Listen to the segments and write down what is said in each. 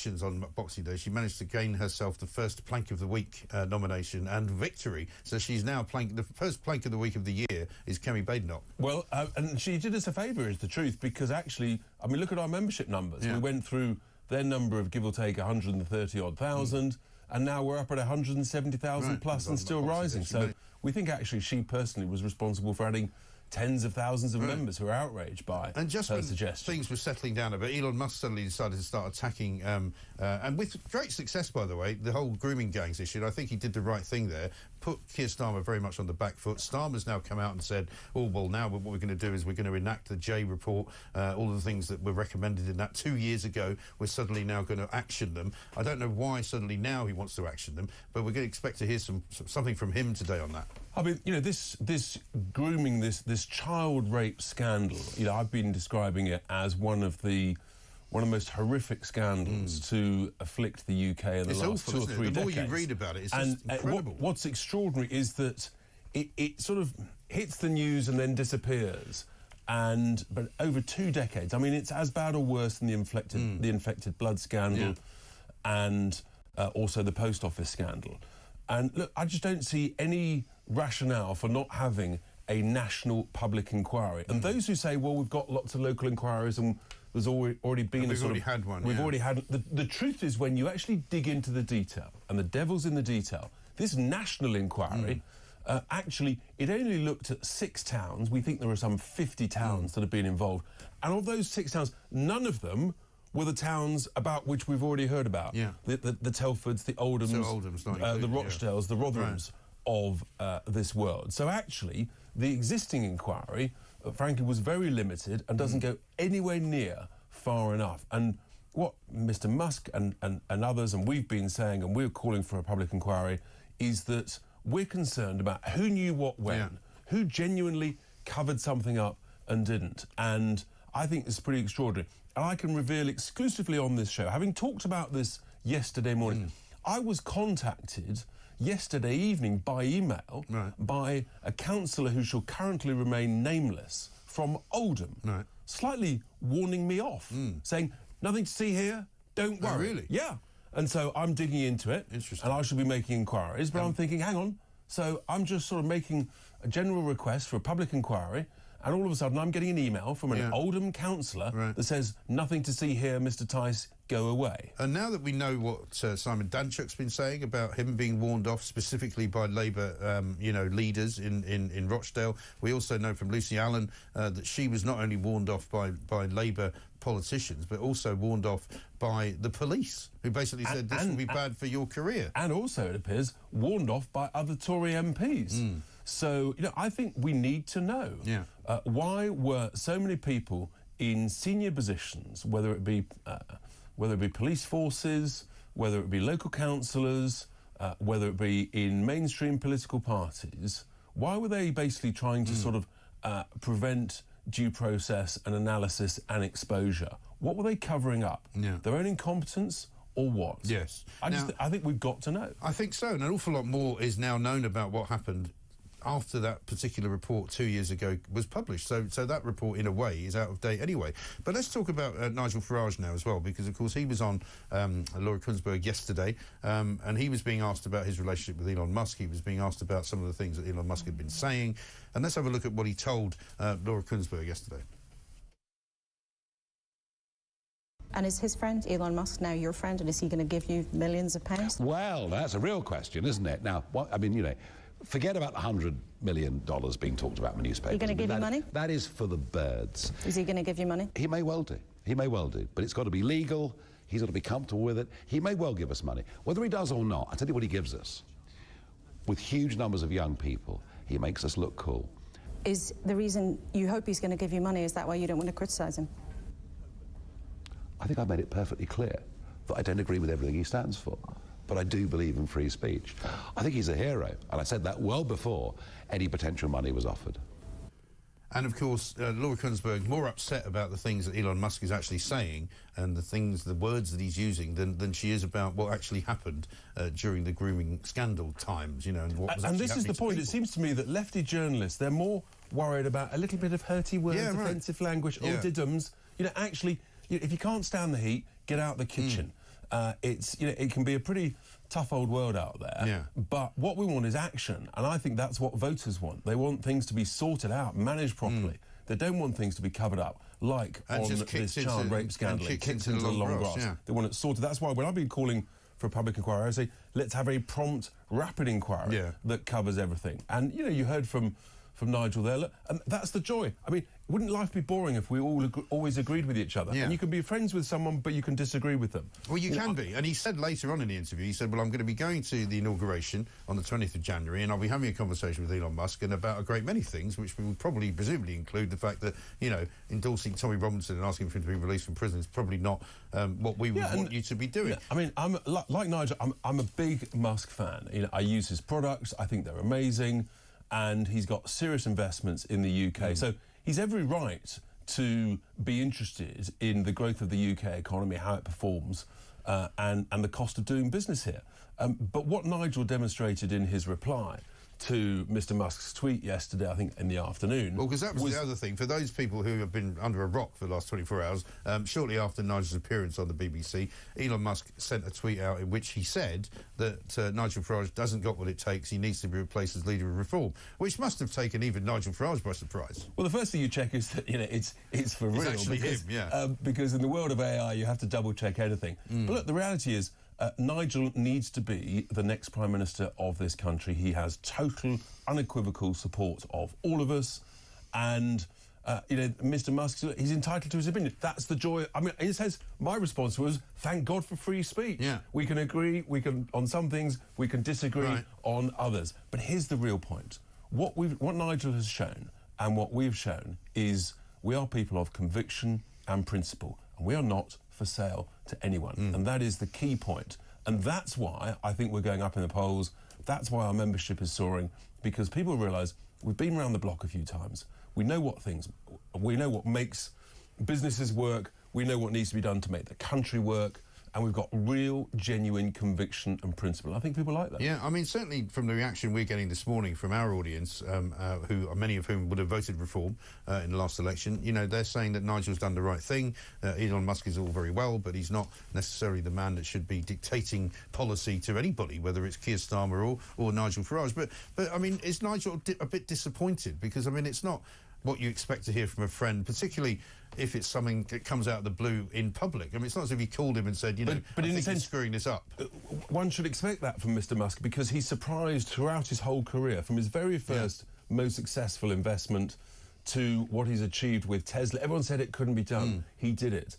on Boxing Day, she managed to gain herself the first Plank of the Week nomination and victory. So she's now the first Plank of the Week of the year is Kemi Badenoch. Well, and she did us a favour, is the truth, because actually, I mean, look at our membership numbers. Yeah. We went through their number of, give or take, 130-odd thousand, and now we're up at 170,000 plus and still rising. So we think actually she personally was responsible for adding tens of thousands of members who are outraged by and just her when suggestion. Things were settling down a bit, Elon Musk suddenly decided to start attacking, and with great success, by the way, the whole grooming gangs issue. I think he did the right thing there, put Keir Starmer very much on the back foot. Starmer's now come out and said, oh, well, now what we're going to do is we're going to enact the J report, all of the things that were recommended in that 2 years ago, we're suddenly now going to action them. I don't know why suddenly now he wants to action them, but we're going to expect to hear something from him today on that. I mean, you know, this grooming, this child rape scandal, you know, I've been describing it as one of the most horrific scandals to afflict the UK in the last awful, 2 or 3 decades. The more you read about it, it's just incredible. What's extraordinary is that it sort of hits the news and then disappears. But over 2 decades, I mean, it's as bad or worse than the infected blood scandal and also the post office scandal. And look, I just don't see any rationale for not having a national public inquiry. And those who say, well, we've got lots of local inquiries and there's already been we've already had one. We've already had... The truth is, when you actually dig into the detail, and the devil's in the detail, this national inquiry, actually, it only looked at 6 towns. We think there are some 50 towns that have been involved. And of those 6 towns, none of them were the towns about which we've already heard about. Yeah. The Telfords, the Oldhams, the Rochdales, the Rotherhams of this world. So actually, the existing inquiry, frankly, was very limited and doesn't go anywhere near far enough. And what Mr. Musk and others, and we've been saying, and we're calling for a public inquiry, is that we're concerned about who knew what when, who genuinely covered something up and didn't. And I think it's pretty extraordinary. And I can reveal exclusively on this show, having talked about this yesterday morning, I was contacted yesterday evening by email by a councillor who shall currently remain nameless from Oldham, slightly warning me off, saying, nothing to see here, don't worry. Oh, really? Yeah. And so I'm digging into it, and I should be making inquiries, but I'm thinking, hang on, so I'm just sort of making a general request for a public inquiry, and all of a sudden I'm getting an email from an Oldham councillor that says, nothing to see here, Mr. Tice, go away. And now that we know what Simon Danchuk's been saying about him being warned off specifically by Labour, leaders in Rochdale, we also know from Lucy Allen that she was not only warned off by Labour politicians, but also warned off by the police, who basically said this will be bad for your career. And also, it appears, warned off by other Tory MPs. So, you know, I think we need to know why were so many people in senior positions, whether it be police forces, whether it be local councillors, whether it be in mainstream political parties, why were they basically trying to sort of prevent due process and analysis and exposure? What were they covering up? Their own incompetence or what? Yes. I think we've got to know. I think so, and an awful lot more is now known about what happened after that particular report 2 years ago was published. So that report, in a way, is out of date anyway. But let's talk about Nigel Farage now as well, because, of course, he was on Laura Kuenssberg yesterday, and he was being asked about his relationship with Elon Musk. He was being asked about some of the things that Elon Musk had been saying. And let's have a look at what he told Laura Kuenssberg yesterday. And is his friend, Elon Musk, now your friend, and is he going to give you millions of pounds? Well, that's a real question, isn't it? Now, forget about the $100 million being talked about in the newspapers. Are you going to give you money? That is for the birds. Is he going to give you money? He may well do. He may well do. But it's got to be legal. He's got to be comfortable with it. He may well give us money. Whether he does or not, I'll tell you what he gives us. With huge numbers of young people, he makes us look cool. Is the reason you hope he's going to give you money, is that why you don't want to criticise him? I think I've made it perfectly clear that I don't agree with everything he stands for. But I do believe in free speech. I think he's a hero, and I said that well before any potential money was offered. And, of course, Laura Kuenssberg more upset about the things that Elon Musk is actually saying and the words that he's using than she is about what actually happened during the grooming scandal times, you know, and what was actually And this is the point. people. It seems to me that lefty journalists, they're more worried about a little bit of hurty words, offensive language, or diddums. You know, actually, if you can't stand the heat, get out the kitchen. it can be a pretty tough old world out there. Yeah. But what we want is action, and I think that's what voters want. They want things to be sorted out, managed properly. They don't want things to be covered up, like on this child rape scandal. Kicked into the long grass. Yeah. They want it sorted. That's why when I've been calling for a public inquiry, I say, let's have a prompt, rapid inquiry that covers everything. And, you heard from Nigel there, look, and that's the joy. I mean, wouldn't life be boring if we all always agreed with each other? Yeah. And you can be friends with someone, but you can disagree with them. Well, you can be. And he said later on in the interview, he said, well, I'm going to be going to the inauguration on the 20th of January, and I'll be having a conversation with Elon Musk and about a great many things, which would probably, presumably include the fact that, endorsing Tommy Robinson and asking for him to be released from prison is probably not what we would want you to be doing. I mean, I'm like Nigel, I'm a big Musk fan. I use his products. I think they're amazing. And he's got serious investments in the UK. So he's every right to be interested in the growth of the UK economy, how it performs, and the cost of doing business here. But what Nigel demonstrated in his reply to Mr Musk's tweet yesterday, I think in the afternoon... Well, because that was the other thing. For those people who have been under a rock for the last 24 hours, shortly after Nigel's appearance on the BBC, Elon Musk sent a tweet out in which he said that Nigel Farage doesn't got what it takes, he needs to be replaced as leader of reform, which must have taken even Nigel Farage by surprise. Well, the first thing you check is that, it's for real. It's actually him, yeah. Because in the world of AI, you have to double-check anything. But look, the reality is, Nigel needs to be the next Prime Minister of this country. He has total, unequivocal support of all of us. And, Mr Musk, he's entitled to his opinion. That's the joy. I mean, in a sense, my response was, thank God for free speech. Yeah. We can agree, on some things, we can disagree on others. But here's the real point. What Nigel has shown and what we've shown is we are people of conviction and principle. And we are not for sale to anyone. And that is the key point. And that's why I think we're going up in the polls. That's why our membership is soaring, because people realise we've been around the block a few times. We know what makes businesses work. We know what needs to be done to make the country work. And we've got real, genuine conviction and principle. I think people like that. Yeah, I mean, certainly from the reaction we're getting this morning from our audience, many of whom would have voted reform in the last election, they're saying that Nigel's done the right thing. Elon Musk is all very well, but he's not necessarily the man that should be dictating policy to anybody, whether it's Keir Starmer or Nigel Farage. But I mean, is Nigel a bit disappointed? Because, I mean, it's not what you expect to hear from a friend, particularly if it's something that comes out of the blue in public. I mean, it's not as if he called him and said, but in a sense, screwing this up. One should expect that from Mr Musk, because he's surprised throughout his whole career, from his very first most successful investment to what he's achieved with Tesla. Everyone said it couldn't be done. He did it.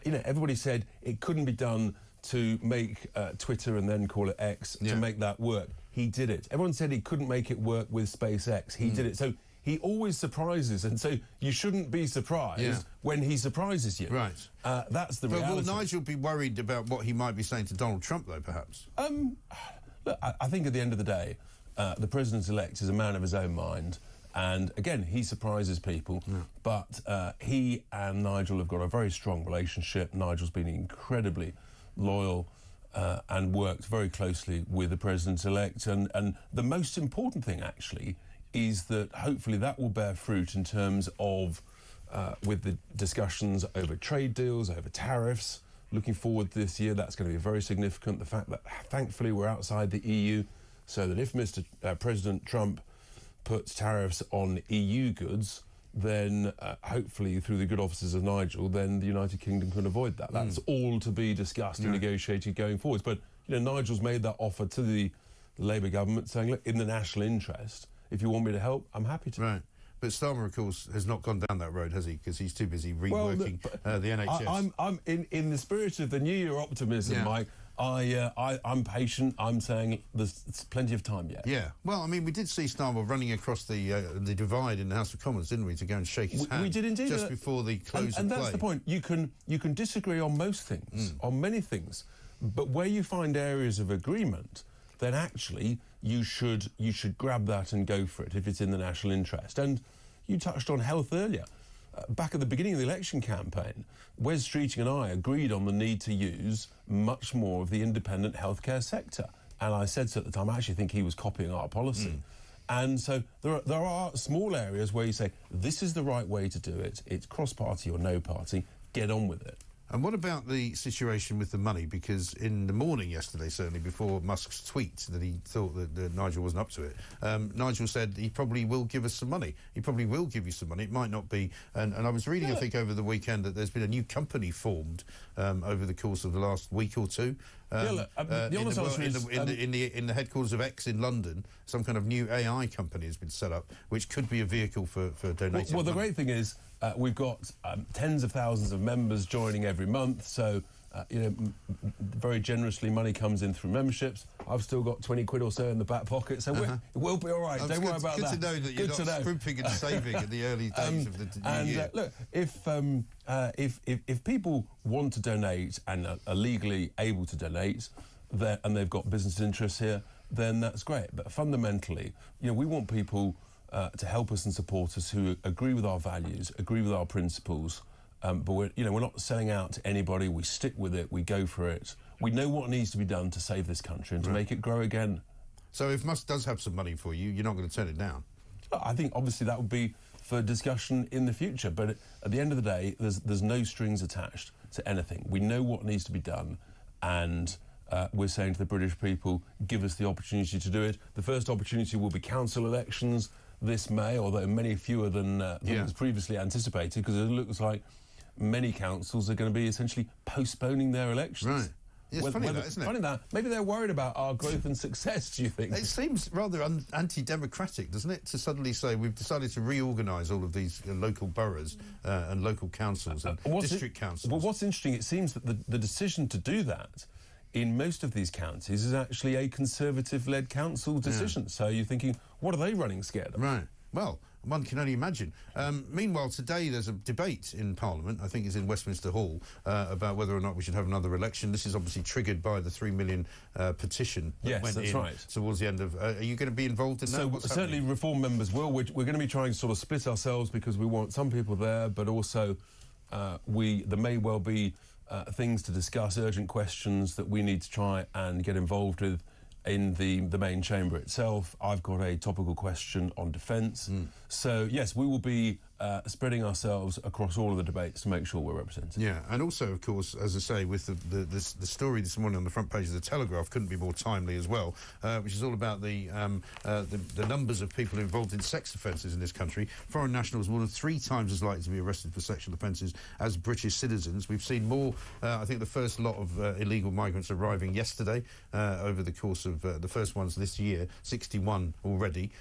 Everybody said it couldn't be done to make Twitter and then call it X, to make that work. He did it. Everyone said he couldn't make it work with SpaceX. He did it. So he always surprises, and so you shouldn't be surprised when he surprises you. Right. That's the reality. But will Nigel be worried about what he might be saying to Donald Trump, though, perhaps? Look, I think at the end of the day, the President-elect is a man of his own mind, and again, he surprises people, but he and Nigel have got a very strong relationship. Nigel's been incredibly loyal and worked very closely with the President-elect, and the most important thing, actually, is that hopefully that will bear fruit in terms of, with the discussions over trade deals, over tariffs. Looking forward this year, that's going to be very significant. The fact that, thankfully, we're outside the EU, so that if Mr. President Trump puts tariffs on EU goods, then hopefully, through the good offices of Nigel, then the United Kingdom can avoid that. That's all to be discussed and negotiated going forwards. But, Nigel's made that offer to the Labour government, saying, look, in the national interest, if you want me to help, I'm happy to. Right. But Starmer, of course, has not gone down that road, has he? Because he's too busy reworking the NHS. I'm in the spirit of the New Year optimism, Mike. I'm patient. I'm saying there's plenty of time yet. Yeah. Well, I mean, we did see Starmer running across the divide in the House of Commons, didn't we, to go and shake his hand? We did indeed. Just before the close of play. And that's the point. You can disagree on most things, on many things, but where you find areas of agreement, then actually you should grab that and go for it if it's in the national interest. And you touched on health earlier. Back at the beginning of the election campaign, Wes Streeting and I agreed on the need to use much more of the independent healthcare sector. And I said so at the time, I actually think he was copying our policy. And so there are small areas where you say, this is the right way to do it. It's cross-party or no party. Get on with it. And what about the situation with the money? Because in the morning yesterday, certainly before Musk's tweet that he thought that Nigel wasn't up to it, Nigel said he probably will give us some money. He probably will give you some money. It might not be. And I was reading, I think, over the weekend that there's been a new company formed over the course of the last week or two. The honest answer is in the headquarters of X in London, some kind of new AI company has been set up, which could be a vehicle for donating. Well, the great thing is we've got tens of thousands of members joining every month, so very generously money comes in through memberships. I've still got 20 quid or so in the back pocket, so we'll be all right. Don't worry about that. Good to know that you're not scrimping and saving in the early days of the new year. Look, if people want to donate and are legally able to donate, and they've got business interests here, then that's great. But fundamentally, we want people to help us and support us who agree with our values, agree with our principles. But we're not selling out to anybody. We stick with it. We go for it. We know what needs to be done to save this country and to make it grow again. So if Musk does have some money for you, you're not going to turn it down? I think obviously that would be for discussion in the future. But at the end of the day, there's no strings attached to anything. We know what needs to be done, and we're saying to the British people, give us the opportunity to do it. The first opportunity will be council elections this May, although many fewer than was previously anticipated, because it looks like many councils are going to be essentially postponing their elections. Right. It's funny that, isn't it? Funny that. Maybe they're worried about our growth and success, do you think? It seems rather anti-democratic, doesn't it, to suddenly say we've decided to reorganise all of these local boroughs and local councils and district councils. Well, what's interesting, it seems that the decision to do that in most of these counties is actually a Conservative-led council decision. Yeah. So you're thinking, what are they running scared of? Right. Well, one can only imagine. Meanwhile, today there's a debate in Parliament, I think it's in Westminster Hall, about whether or not we should have another election. This is obviously triggered by the 3 million petition that went in towards the end of... are you going to be involved in that? So certainly Reform members will. We're going to be trying to sort of split ourselves because we want some people there, but also there may well be things to discuss, urgent questions that we need to try and get involved with in the main chamber itself. I've got a topical question on defence. So, yes, we will be spreading ourselves across all of the debates to make sure we're represented. Yeah, and also, of course, as I say, with the story this morning on the front page of the Telegraph couldn't be more timely as well, which is all about the numbers of people involved in sex offences in this country. Foreign nationals more than 3 times as likely to be arrested for sexual offences as British citizens. We've seen more, I think the first lot of illegal migrants arriving yesterday over the course of the first ones this year, 61 already.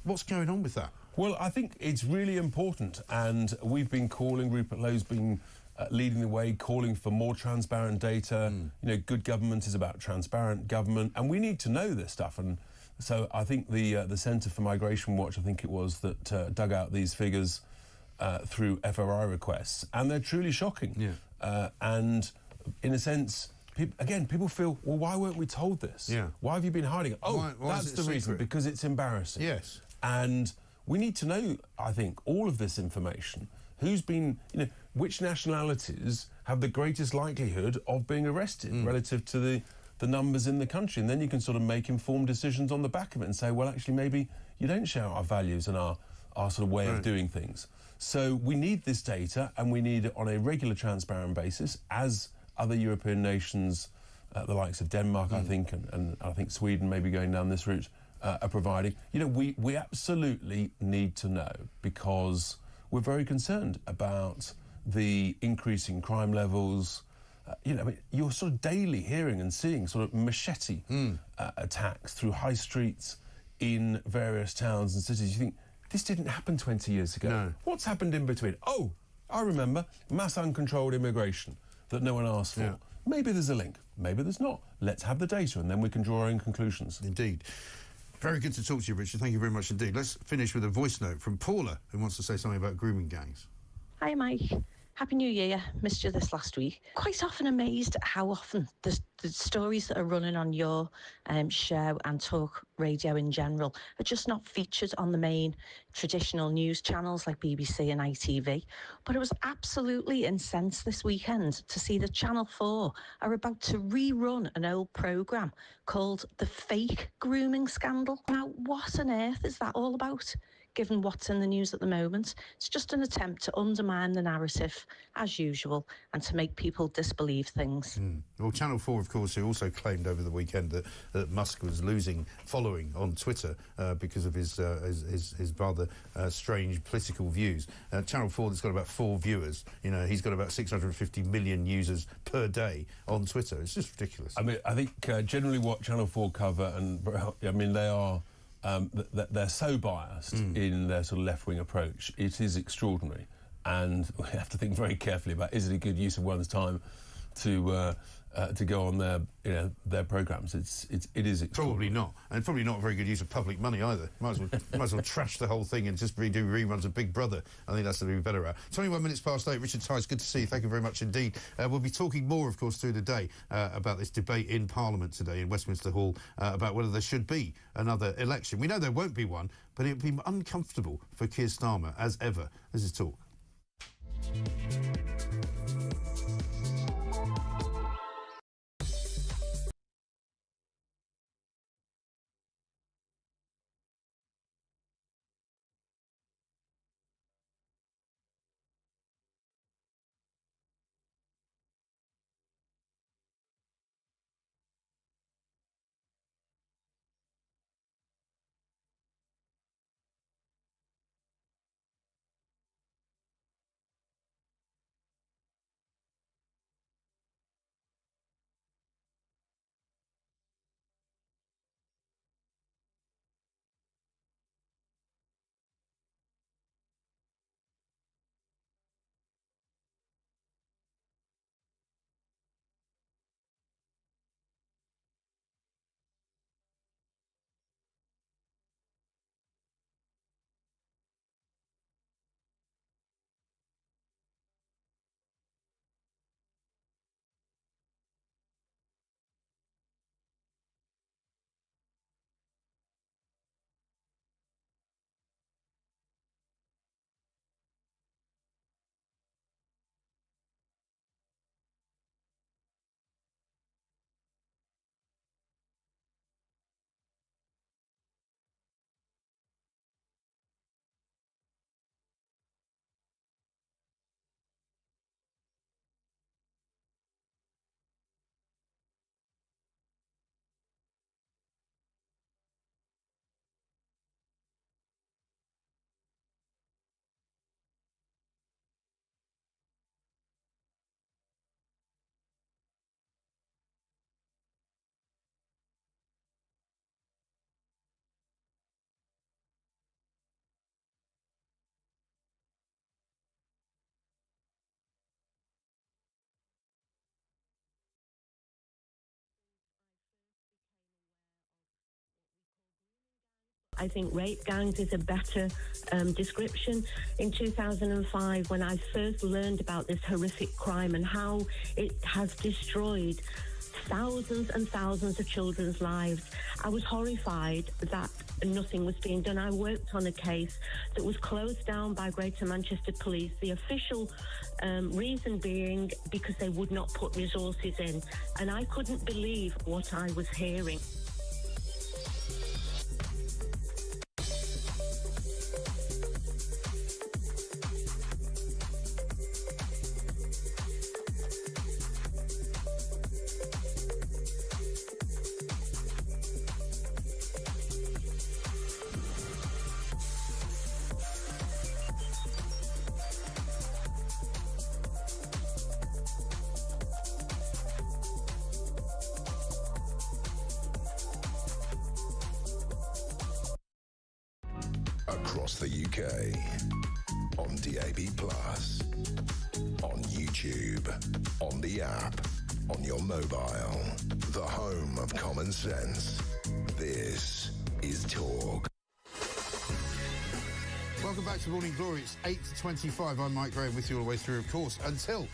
What's going on with that? Well, I think it's really important, and we've been calling, Rupert Lowe's been leading the way, calling for more transparent data. Good government is about transparent government, and we need to know this stuff. And so I think the Centre for Migration Watch, I think it was, that dug out these figures through FOI requests, and they're truly shocking. Yeah. And in a sense, people feel, well, why weren't we told this? Yeah. Why have you been hiding it? Oh, why that's the reason, because it's embarrassing. Yes. And we need to know, I think, all of this information. Who's been, which nationalities have the greatest likelihood of being arrested relative to the numbers in the country? And then you can sort of make informed decisions on the back of it and say, well, actually, maybe you don't share our values and our sort of way of doing things. So we need this data, and we need it on a regular, transparent basis, as other European nations, the likes of Denmark, I think, and I think Sweden may be going down this route, are providing. We absolutely need to know, because we're very concerned about the increasing crime levels. You're sort of daily hearing and seeing sort of machete attacks through high streets in various towns and cities. You think, this didn't happen 20 years ago. No. What's happened in between? Oh, I remember, mass uncontrolled immigration that no one asked for. Yeah. Maybe there's a link, maybe there's not. Let's have the data, and then we can draw our own conclusions. Indeed. Very good to talk to you, Richard. Thank you very much indeed. Let's finish with a voice note from Paula, who wants to say something about grooming gangs. Hi, Mike. Happy New Year. Missed you this last week. Quite often amazed at how often the stories that are running on your show and talk radio in general are just not featured on the main traditional news channels like BBC and ITV. But it was absolutely incensed this weekend to see that Channel 4 are about to rerun an old programme called The Fake Grooming Scandal. Now, what on earth is that all about? given what's in the news at the moment. It's just an attempt to undermine the narrative, as usual, and to make people disbelieve things. Well, Channel 4, of course, who also claimed over the weekend that Musk was losing following on Twitter because of his rather strange political views. Channel 4 that's got about 4 viewers. You know, he's got about 650 million users per day on Twitter. It's just ridiculous. I mean, I think generally what Channel 4 cover, and I mean, they are they're so biased in their sort of left-wing approach. It is extraordinary, and we have to think very carefully about, is it a good use of one's time to go on their programmes? It is probably not, and probably not a very good use of public money either. Might as well trash the whole thing and just redo reruns of Big Brother. I think that's to be better at. 21 minutes past 8. Richard Tice, good to see you. Thank you very much indeed. We'll be talking more, of course, through the day about this debate in Parliament today in Westminster Hall about whether there should be another election. We know there won't be one, but it would be uncomfortable for Keir Starmer as ever. This is Talk. I think rape gangs is a better description. In 2005, when I first learned about this horrific crime and how it has destroyed thousands and thousands of children's lives, I was horrified that nothing was being done. I worked on a case that was closed down by Greater Manchester Police, the official reason being because they would not put resources in. And I couldn't believe what I was hearing. Across the UK, on DAB+, on YouTube, on the app, on your mobile, the home of common sense. This is Talk. Welcome back to Morning Glory. It's 8:25. I'm Mike Graham with you all the way through, of course, until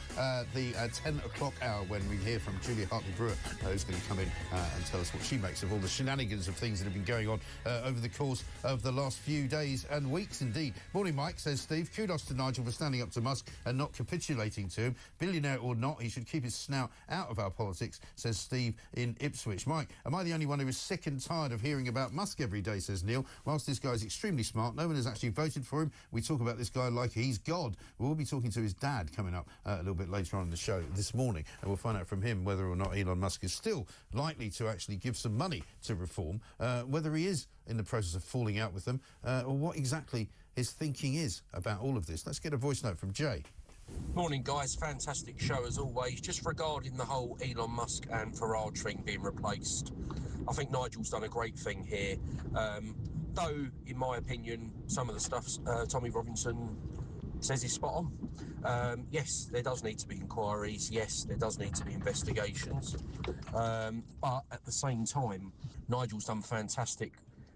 the 10 o'clock hour when we hear from Julia Hartley-Brewer, who's going to come in and tell us what she makes of all the shenanigans of things that have been going on over the course of the last few days and weeks, indeed. Morning, Mike, says Steve. Kudos to Nigel for standing up to Musk and not capitulating to him. Billionaire or not, he should keep his snout out of our politics, says Steve in Ipswich. Mike, am I the only one who is sick and tired of hearing about Musk every day, says Neil. Whilst this guy's extremely smart, no one has actually voted for him. We talk about this guy like he's God. We'll be talking to his dad coming up a little bit later on in the show this morning, and we'll find out from him whether or not Elon Musk is still likely to actually give some money to reform, whether he is in the process of falling out with them, or what exactly his thinking is about all of this. Let's get a voice note from Jay. Morning, guys. Fantastic show as always. Just regarding the whole Elon Musk and Farage thing being replaced, I think Nigel's done a great thing here. Though, in my opinion, some of the stuff Tommy Robinson says is spot on. Yes, there does need to be inquiries. Yes, there does need to be investigations. But at the same time, Nigel's done fantastic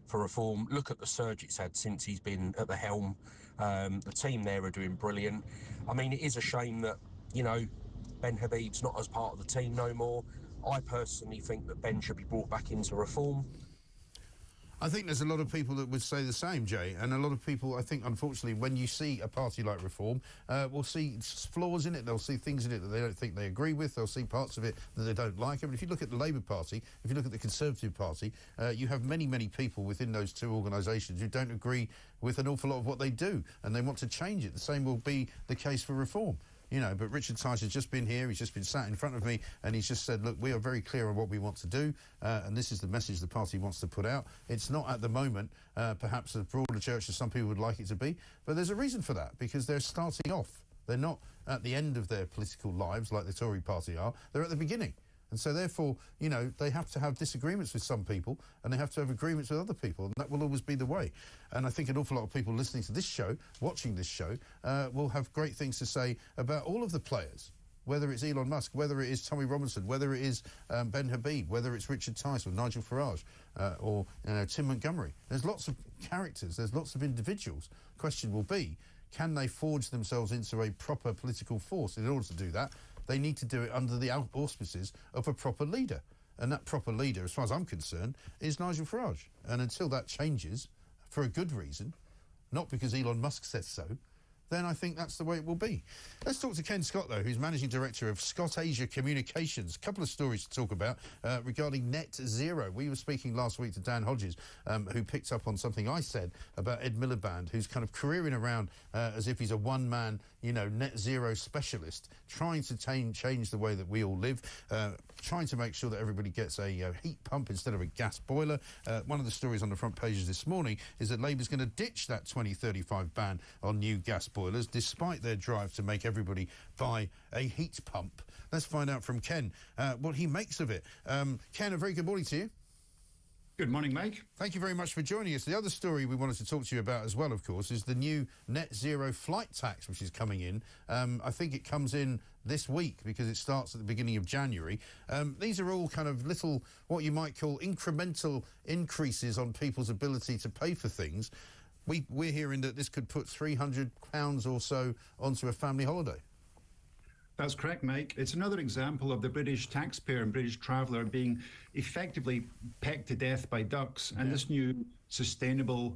for reform. Look at the surge it's had since he's been at the helm. The team there are doing brilliant. I mean, it is a shame that, you know, Ben Habib's not as part of the team no more. I personally think that Ben should be brought back into reform. I think there's a lot of people that would say the same, Jay, and a lot of people, I think, unfortunately, when you see a party like Reform, will see flaws in it. They'll see things in it that they don't think they agree with. They'll see parts of it that they don't like. I mean, if you look at the Labour Party, if you look at the Conservative Party, you have many, many people within those two organisations who don't agree with an awful lot of what they do, and they want to change it. The same will be the case for Reform. You know, but Richard Tice has just been here, he's just been sat in front of me, and he's just said, look, we are very clear on what we want to do, and this is the message the party wants to put out. It's not at the moment, perhaps as broad a church as some people would like it to be, but there's a reason for that, because they're starting off. They're not at the end of their political lives like the Tory party are, they're at the beginning. And so, therefore, you know, they have to have disagreements with some people and they have to have agreements with other people, and that will always be the way. And I think an awful lot of people listening to this show, watching this show, will have great things to say about all of the players, whether it's Elon Musk, whether it is Tommy Robinson, whether it is Ben Habib, whether it's Richard Tice or Nigel Farage or Tim Montgomery. There's lots of characters, there's lots of individuals. The question will be, can they forge themselves into a proper political force? In order to do that, they need to do it under the auspices of a proper leader. And that proper leader, as far as I'm concerned, is Nigel Farage. And until that changes, for a good reason, not because Elon Musk said so, then I think that's the way it will be. Let's talk to Ken Scott, though, who's Managing Director of Scott Asia Communications. A couple of stories to talk about regarding net zero. We were speaking last week to Dan Hodges, who picked up on something I said about Ed Miliband, who's kind of careering around as if he's a one-man, you know, net zero specialist, trying to change the way that we all live, trying to make sure that everybody gets a heat pump instead of a gas boiler. One of the stories on the front pages this morning is that Labour's going to ditch that 2035 ban on new gas boilers, despite their drive to make everybody buy a heat pump. Let's find out from Ken what he makes of it. Ken, a very good morning to you. Good morning, Mike. Thank you very much for joining us. The other story we wanted to talk to you about as well, of course, is the new net zero flight tax, which is coming in. I think it comes in this week because it starts at the beginning of January. These are all kind of little, what you might call incremental increases on people's ability to pay for things. We're hearing that this could put £300 or so onto a family holiday. That's correct, Mike. It's another example of the British taxpayer and British traveller being effectively pecked to death by ducks. And this new sustainable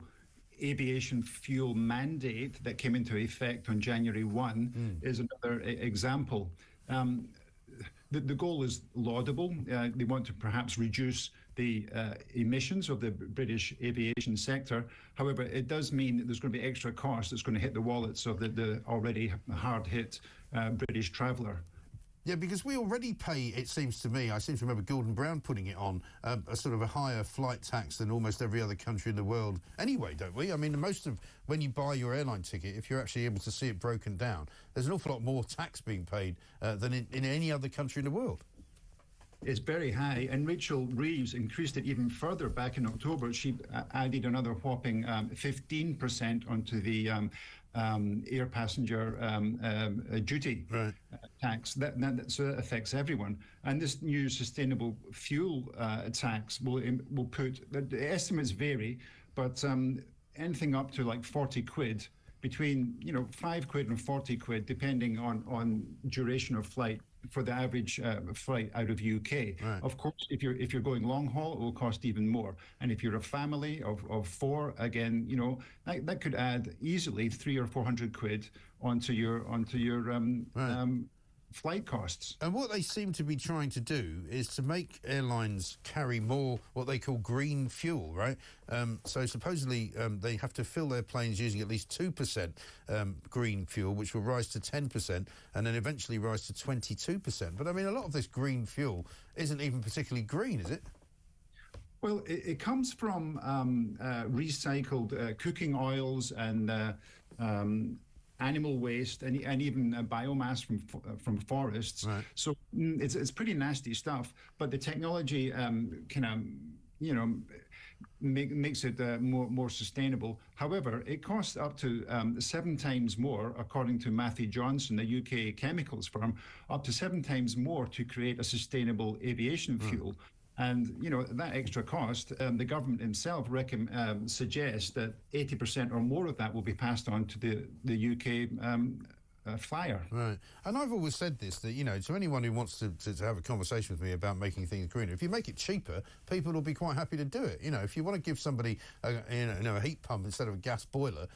aviation fuel mandate that came into effect on January 1 is another example. The goal is laudable. They want to perhaps reduce the emissions of the British aviation sector. However, it does mean that there's going to be extra cost that's going to hit the wallets of the already hard-hit British traveller. Yeah, because we already pay, it seems to me, I seem to remember Gordon Brown putting it on, a sort of a higher flight tax than almost every other country in the world anyway, don't we? I mean, most of, when you buy your airline ticket, if you're actually able to see it broken down, there's an awful lot more tax being paid than in any other country in the world. It's very high, and Rachel Reeves increased it even further back in October. She added another whopping 15% onto the air passenger duty tax. So that affects everyone. And this new sustainable fuel tax will put, the estimates vary, but anything up to like 40 quid, between 5 quid and 40 quid, depending on duration of flight for the average flight out of UK. Right. Of course, if you're going long haul, it will cost even more. And if you're a family of 4, again, that could add easily 300 or 400 quid onto your flight costs. And what they seem to be trying to do is to make airlines carry more what they call green fuel, right? So supposedly they have to fill their planes using at least 2% green fuel, which will rise to 10% and then eventually rise to 22%. But I mean, a lot of this green fuel isn't even particularly green, is it? Well, it comes from recycled cooking oils and animal waste and even biomass from forests. Right. So it's pretty nasty stuff. But the technology kind of makes it more sustainable. However, it costs up to 7 times more, according to Matthew Johnson, the UK chemicals firm, up to 7 times more to create a sustainable aviation fuel. And, that extra cost, the government itself suggests that 80% or more of that will be passed on to the UK flyer. Right. And I've always said this, that, to anyone who wants to have a conversation with me about making things greener, if you make it cheaper, people will be quite happy to do it. If you want to give somebody a heat pump instead of a gas boiler,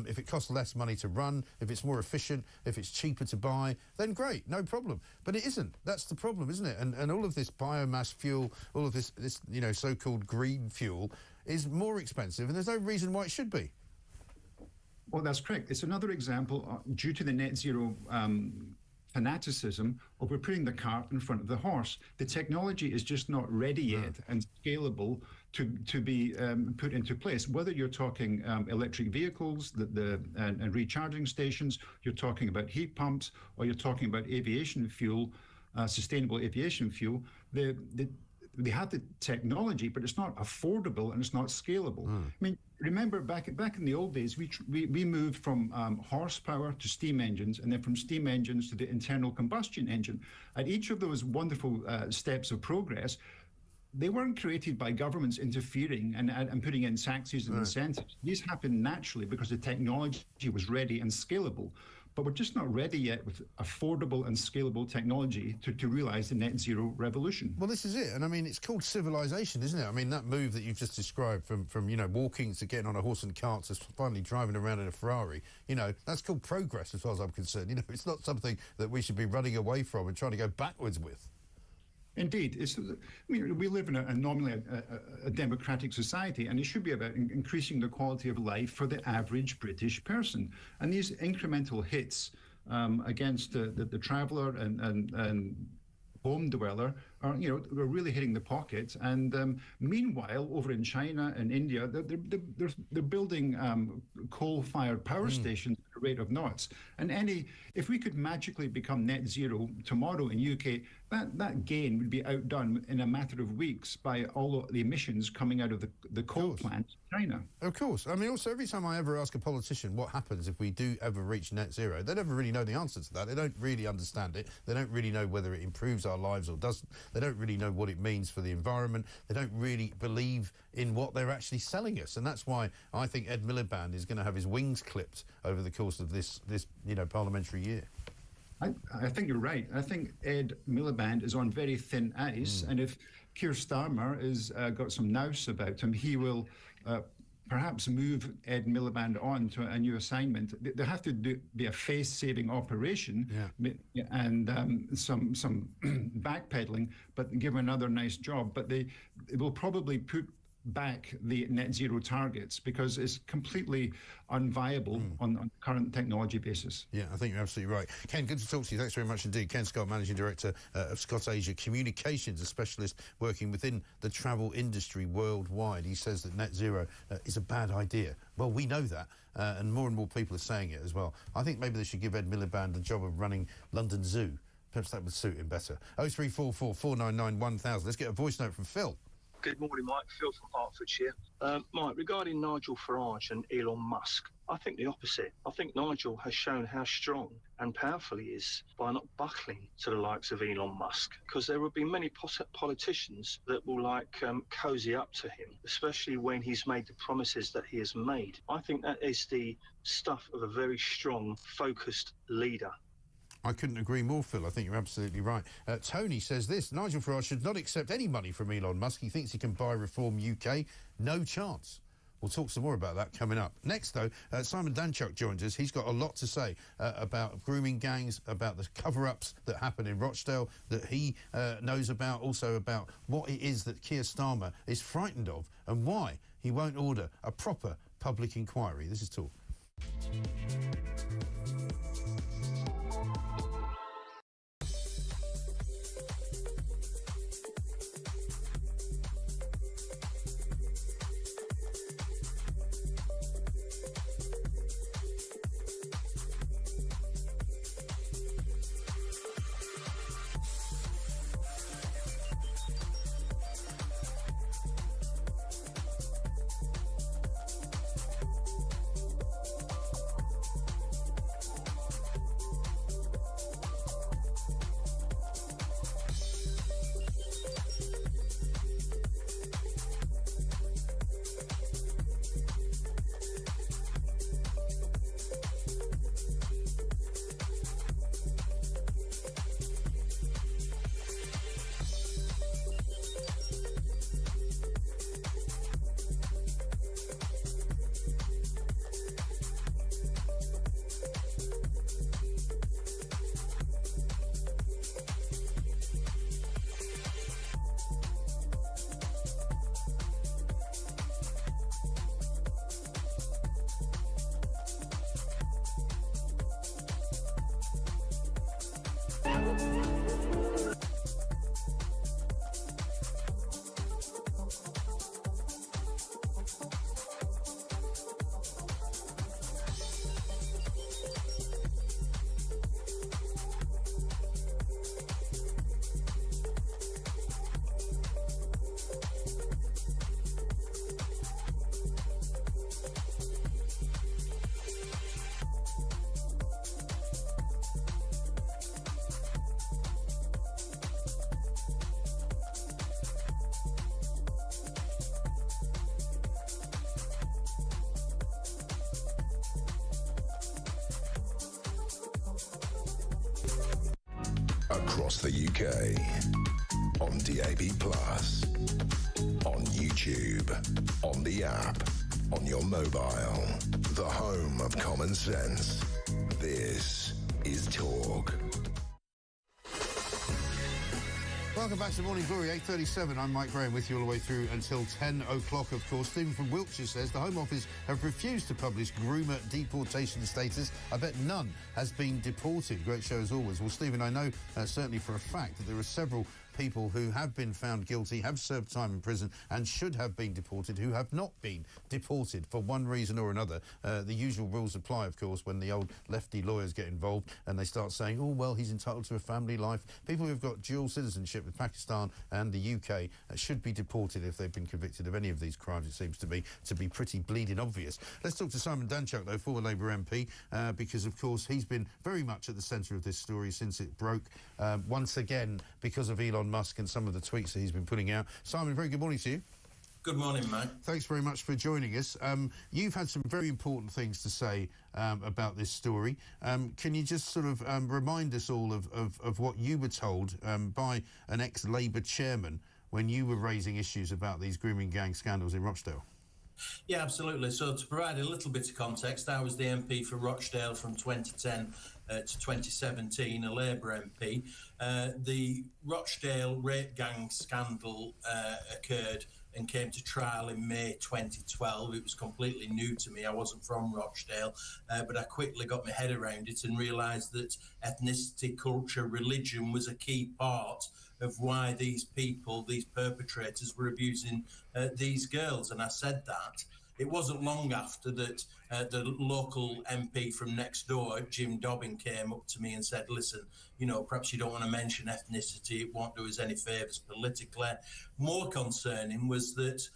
if it costs less money to run, if it's more efficient, if it's cheaper to buy, then great, no problem. But it isn't. That's the problem, isn't it? And all of this biomass fuel, all of this so-called green fuel is more expensive, and there's no reason why it should be. Well, that's correct. It's another example, due to the net zero fanaticism, of we're putting the cart in front of the horse. The technology is just not ready yet and scalable to be put into place. Whether you're talking electric vehicles and recharging stations, you're talking about heat pumps, or you're talking about aviation fuel, sustainable aviation fuel, they have the technology, but it's not affordable and it's not scalable. I mean, remember back in the old days, we moved from horsepower to steam engines, and then from steam engines to the internal combustion engine. At each of those wonderful steps of progress, they weren't created by governments interfering and putting in taxes and incentives. These happened naturally because the technology was ready and scalable. But we're just not ready yet with affordable and scalable technology to realise the net zero revolution. Well, this is it. And I mean, it's called civilization, isn't it? I mean, that move that you've just described from walking to getting on a horse and cart to finally driving around in a Ferrari, that's called progress as far as I'm concerned. It's not something that we should be running away from and trying to go backwards with. Indeed. We live in normally a democratic society, and it should be about increasing the quality of life for the average British person. And these incremental hits against the traveller and home dweller are, we're really hitting the pocket. And meanwhile, over in China and India, they're building coal-fired power stations at a rate of knots. And if we could magically become net zero tomorrow in UK, that gain would be outdone in a matter of weeks by all of the emissions coming out of the coal plants in China. Of course. I mean, also, every time I ever ask a politician what happens if we do ever reach net zero, they never really know the answer to that. They don't really understand it. They don't really know whether it improves our lives or doesn't. They don't really know what it means for the environment. They don't really believe in what they're actually selling us. And that's why I think Ed Miliband is going to have his wings clipped over the course of this parliamentary year. I think you're right. I think Ed Miliband is on very thin ice, and if Keir Starmer has got some nous about him, he will perhaps move Ed Miliband on to a new assignment. There have to be a face-saving operation and some backpedaling, but give him another nice job. But it will probably put back the net zero targets because it's completely unviable on current technology basis. Yeah, I think you're absolutely right. Ken, good to talk to you. Thanks very much indeed. Ken Scott, Managing Director of Scott Asia Communications, a specialist working within the travel industry worldwide. He says that net zero is a bad idea. Well, we know that, and more people are saying it as well. I think maybe they should give Ed Miliband the job of running London Zoo. Perhaps that would suit him better. 0344 499 1000. Let's get a voice note from Phil. Good morning, Mike. Phil from Hertfordshire. Mike, regarding Nigel Farage and Elon Musk, I think the opposite. I think Nigel has shown how strong and powerful he is by not buckling to the likes of Elon Musk, because there will be many politicians that will cozy up to him, especially when he's made the promises that he has made. I think that is the stuff of a very strong, focused leader. I couldn't agree more, Phil. I think you're absolutely right. Tony says this: Nigel Farage should not accept any money from Elon Musk. He thinks he can buy Reform UK. No chance. We'll talk some more about that coming up. Next, though, Simon Danchuk joins us. He's got a lot to say about grooming gangs, about the cover-ups that happen in Rochdale that he knows about, also about what it is that Keir Starmer is frightened of and why he won't order a proper public inquiry. This is Talk. Across the UK, on DAB+, on YouTube, on the app, on your mobile, the home of common sense. This is Talk. Welcome back to Morning Glory, 8:37. I'm Mike Graham with you all the way through until 10 o'clock, of course. Stephen from Wiltshire says the Home Office have refused to publish groomer deportation status. I bet none has been deported. Great show as always. Well, Stephen, I know certainly for a fact that there are several people who have been found guilty, have served time in prison and should have been deported, who have not been deported for one reason or another. The usual rules apply, of course, when the old lefty lawyers get involved and they start saying, oh, well, he's entitled to a family life. People who've got dual citizenship with Pakistan and the UK should be deported if they've been convicted of any of these crimes. It seems to be pretty bleeding obvious. Let's talk to Simon Danchuk, though, former Labour MP, because, of course, he's been very much at the centre of this story since it broke, once again, because of Elon Musk and some of the tweets that he's been putting out. Simon, very good morning to you. Good morning, mate. Thanks very much for joining us. You've had some very important things to say about this story. Can you just sort of remind us all of what you were told by an ex-Labour chairman when you were raising issues about these grooming gang scandals in Rochdale? Yeah, absolutely. So to provide a little bit of context, I was the MP for Rochdale from 2010 to 2017, a Labour MP. The Rochdale rape gang scandal occurred and came to trial in May 2012. It was completely new to me. I wasn't from Rochdale, but I quickly got my head around it and realised that ethnicity, culture, religion was a key part of why these people, these perpetrators, were abusing these girls. And I said that It wasn't long after that the local MP from next door, Jim Dobbin, came up to me and said, listen, you know, perhaps you don't want to mention ethnicity, it won't do us any favours politically. More concerning was that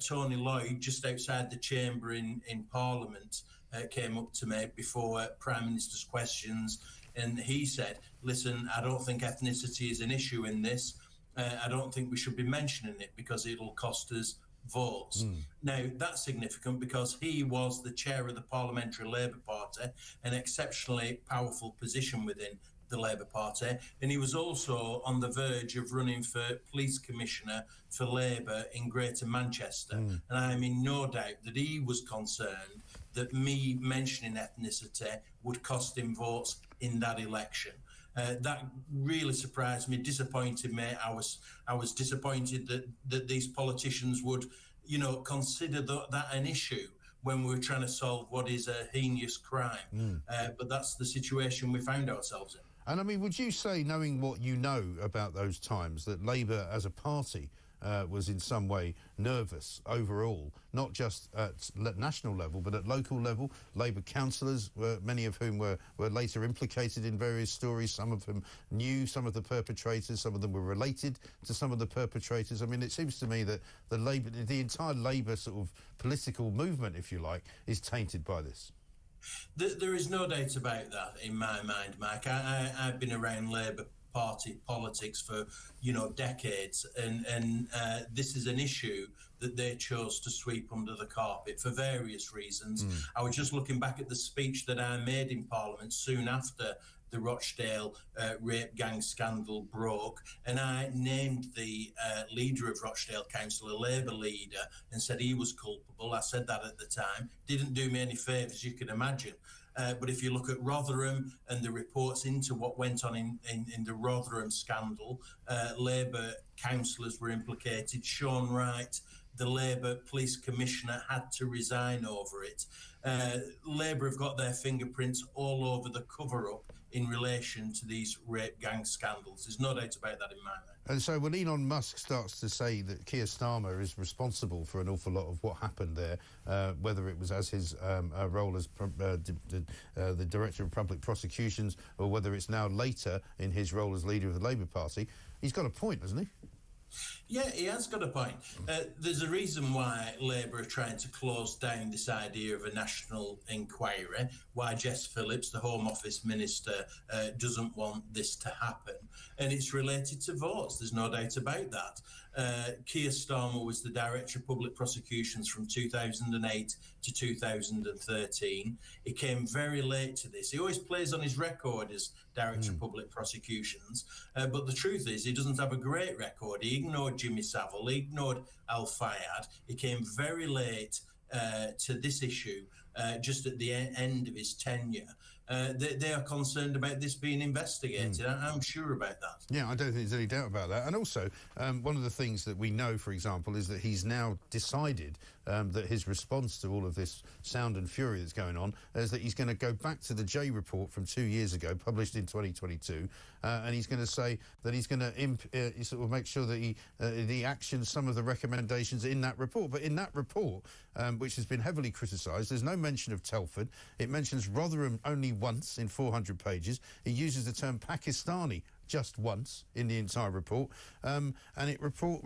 Tony Lloyd, just outside the chamber in Parliament, came up to me before Prime Minister's questions, and he said, listen, I don't think ethnicity is an issue in this. I don't think we should be mentioning it because it'll cost us votes. Now, that's significant because he was the chair of the Parliamentary Labour Party, an exceptionally powerful position within the Labour Party, and he was also on the verge of running for Police Commissioner for Labour in Greater Manchester. And I'm in no doubt that he was concerned that me mentioning ethnicity would cost him votes in that election. That really surprised me, disappointed me. I was disappointed that these politicians would, you know, consider that an issue when we were trying to solve what is a heinous crime. But that's the situation we found ourselves in. And I mean, would you say, knowing what you know about those times, that Labour as a party was in some way nervous overall, not just at national level, but at local level? Labour councillors, many of whom were later implicated in various stories. Some of them knew some of the perpetrators, some of them were related to some of the perpetrators. I mean, it seems to me that the entire Labour sort of political movement, if you like, is tainted by this. There is no doubt about that in my mind, Mike. I've been around Labour Party politics for, you know, decades, and this is an issue that they chose to sweep under the carpet for various reasons. I was just looking back at the speech that I made in Parliament soon after the Rochdale rape gang scandal broke, and I named the leader of Rochdale Council, a Labour leader, and said he was culpable. I said that at the time. Didn't do me any favours, you can imagine. But if you look at Rotherham and the reports into what went on in the Rotherham scandal, Labour councillors were implicated. Sean Wright, the Labour Police Commissioner, had to resign over it. Labour have got their fingerprints all over the cover-up in relation to these rape gang scandals. There's no doubt about that in my mind. And so when Elon Musk starts to say that Keir Starmer is responsible for an awful lot of what happened there, whether it was as his role as the Director of Public Prosecutions, or whether it's now later in his role as leader of the Labour Party, he's got a point, hasn't he? Yeah, he has got a point. There's a reason why Labour are trying to close down this idea of a national inquiry, why Jess Phillips, the Home Office Minister, doesn't want this to happen. And it's related to votes, there's no doubt about that. Keir Starmer was the Director of Public Prosecutions from 2008 to 2013. He came very late to this. He always plays on his record as Director of Public Prosecutions, but the truth is he doesn't have a great record. He ignored Jimmy Savile, he ignored Al Fayed. He came very late to this issue, just at the end of his tenure. They are concerned about this being investigated. I'm sure about that. Yeah, I don't think there's any doubt about that. And also, one of the things that we know, for example, is that he's now decided that his response to all of this sound and fury that's going on is that he's going to go back to the J report from 2 years ago, published in 2022, and he's going to say that he's going to sort of make sure that he actions some of the recommendations in that report. But in that report, which has been heavily criticised, there's no mention of Telford. It mentions Rotherham only once in 400 pages. It uses the term Pakistani just once in the entire report, and the report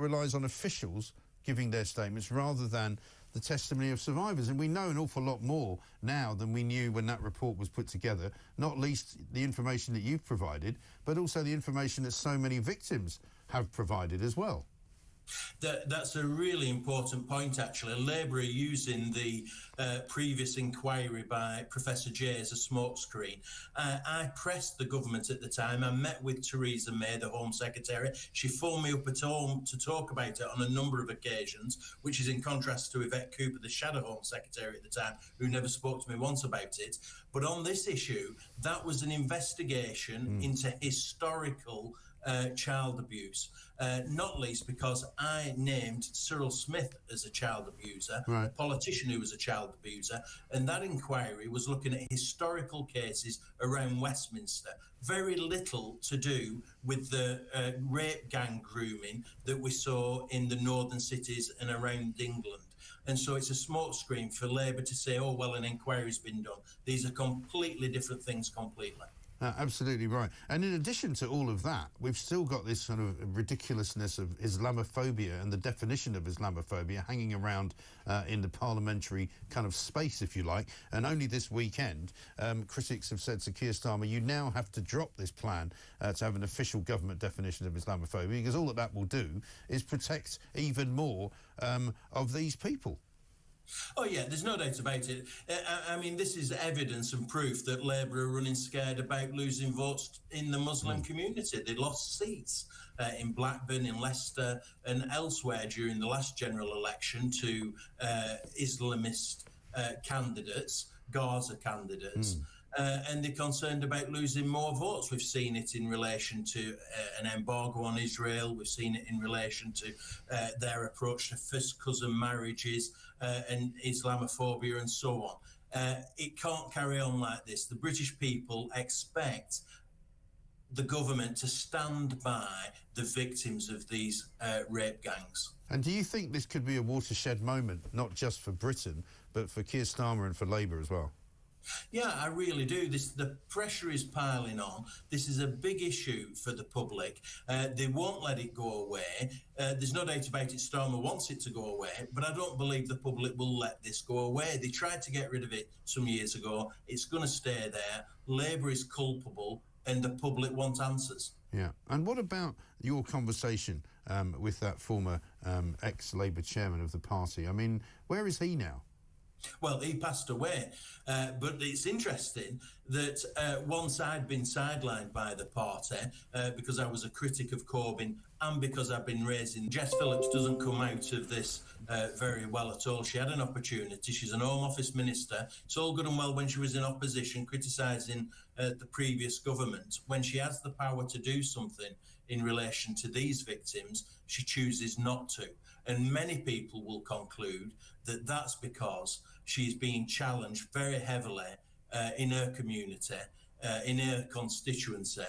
relies on officials giving their statements rather than the testimony of survivors. And we know an awful lot more now than we knew when that report was put together, not least the information that you've provided, but also the information that so many victims have provided as well. That's a really important point, actually. Labour are using the previous inquiry by Professor Jay as a smokescreen. I pressed the government at the time. I met with Theresa May, the Home Secretary. She phoned me up at home to talk about it on a number of occasions, which is in contrast to Yvette Cooper, the Shadow Home Secretary at the time, who never spoke to me once about it. But on this issue, that was an investigation into historical child abuse, not least because I named Cyril Smith as a child abuser, a politician who was a child abuser, and that inquiry was looking at historical cases around Westminster. Very little to do with the rape gang grooming that we saw in the northern cities and around England. And so it's a smokescreen for Labour to say, oh, well, an inquiry's been done. These are completely different things completely. Absolutely right. And in addition to all of that, we've still got this sort of ridiculousness of Islamophobia and the definition of Islamophobia hanging around in the parliamentary kind of space, if you like. And only this weekend, critics have said to Keir Starmer, you now have to drop this plan to have an official government definition of Islamophobia, because all that will do is protect even more of these people. Oh, yeah, there's no doubt about it. I mean, this is evidence and proof that Labour are running scared about losing votes in the Muslim community. They lost seats in Blackburn, in Leicester and elsewhere during the last general election to Islamist candidates, Gaza candidates. And they're concerned about losing more votes. We've seen it in relation to an embargo on Israel. We've seen it in relation to their approach to first cousin marriages and Islamophobia and so on. It can't carry on like this. The British people expect the government to stand by the victims of these rape gangs. And do you think this could be a watershed moment, not just for Britain, but for Keir Starmer and for Labour as well? Yeah, I really do. The pressure is piling on. This is a big issue for the public. They won't let it go away. There's no doubt about it. Starmer wants it to go away, but I don't believe the public will let this go away. They tried to get rid of it some years ago. It's going to stay there. Labour is culpable, and the public want answers. Yeah. And what about your conversation with that former ex-Labour chairman of the party? I mean, where is he now? Well, he passed away, but it's interesting that once I'd been sidelined by the party because I was a critic of Corbyn and because I've been raising... Jess Phillips doesn't come out of this very well at all. She had an opportunity. She's an Home Office minister. It's all good and well when she was in opposition criticising the previous government. When she has the power to do something in relation to these victims, she chooses not to. And many people will conclude that that's because she's being challenged very heavily in her community, in her constituency,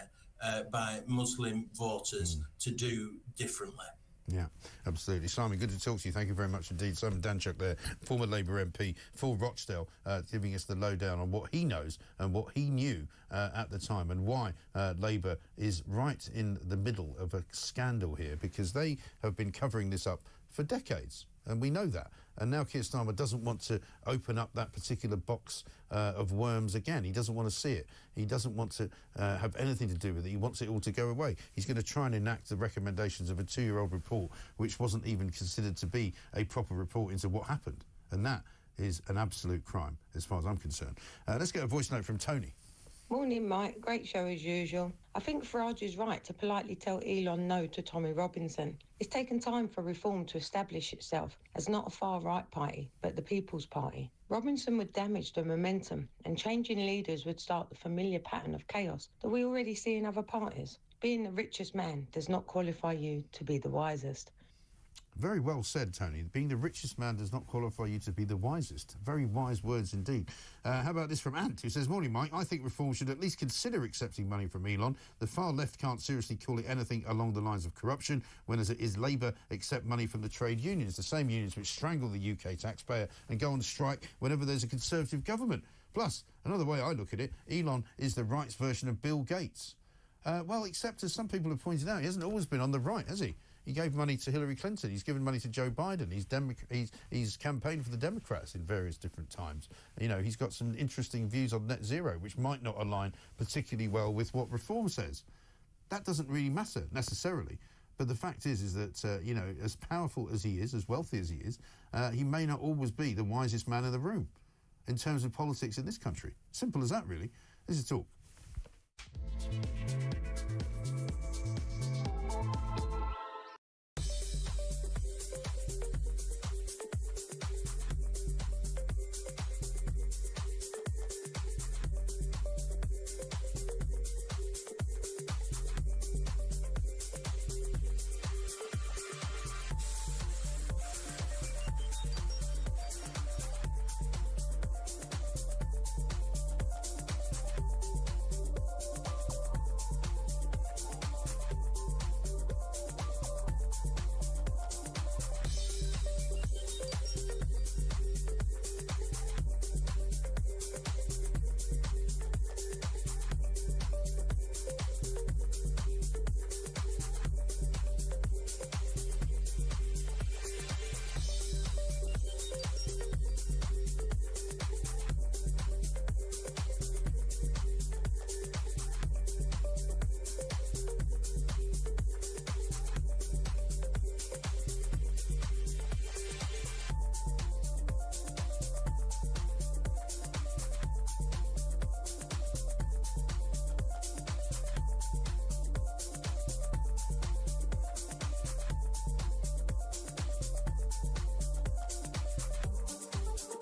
by Muslim voters to do differently. Yeah, absolutely. Simon, good to talk to you. Thank you very much indeed. Simon Danchuk there, former Labour MP for Rochdale, giving us the lowdown on what he knows and what he knew at the time and why Labour is right in the middle of a scandal here, because they have been covering this up for decades, and we know that. And now Keir Starmer doesn't want to open up that particular box of worms again. He doesn't want to see it. He doesn't want to have anything to do with it. He wants it all to go away. He's going to try and enact the recommendations of a 2-year-old report, which wasn't even considered to be a proper report into what happened. And that is an absolute crime, as far as I'm concerned. Let's get a voice note from Tony. Morning, Mike. Great show as usual. I think Farage is right to politely tell Elon no to Tommy Robinson. It's taken time for reform to establish itself as not a far-right party, but the People's Party. Robinson would damage the momentum, and changing leaders would start the familiar pattern of chaos that we already see in other parties. Being the richest man does not qualify you to be the wisest. Very well said, Tony. Being the richest man does not qualify you to be the wisest. Very wise words indeed. How about this from Ant, who says, morning, Mike. I think reform should at least consider accepting money from Elon. The far left can't seriously call it anything along the lines of corruption, when as it is Labour accept money from the trade unions, the same unions which strangle the UK taxpayer and go on strike whenever there's a Conservative government. Plus, another way I look at it, Elon is the right's version of Bill Gates. Well, except as some people have pointed out, he hasn't always been on the right, has he? He gave money to Hillary Clinton. He's given money to Joe Biden. He's campaigned for the Democrats in various different times. You know, he's got some interesting views on net zero, which might not align particularly well with what reform says. That doesn't really matter necessarily. But the fact is that, you know, as powerful as he is, as wealthy as he is, he may not always be the wisest man in the room in terms of politics in this country. Simple as that, really. This is Talk.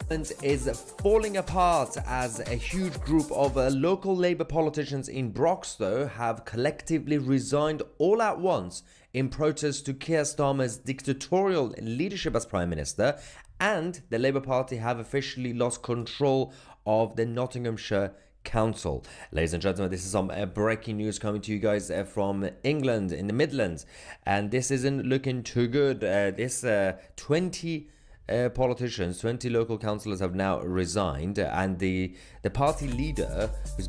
Is falling apart as a huge group of local Labour politicians in Rochdale have collectively resigned all at once in protest to Keir Starmer's dictatorial leadership as Prime Minister, and the Labour Party have officially lost control of the Nottinghamshire Council. Ladies and gentlemen, this is some breaking news coming to you guys from England in the Midlands, and this isn't looking too good. 20 politicians, 20 local councillors have now resigned, and the party leader who's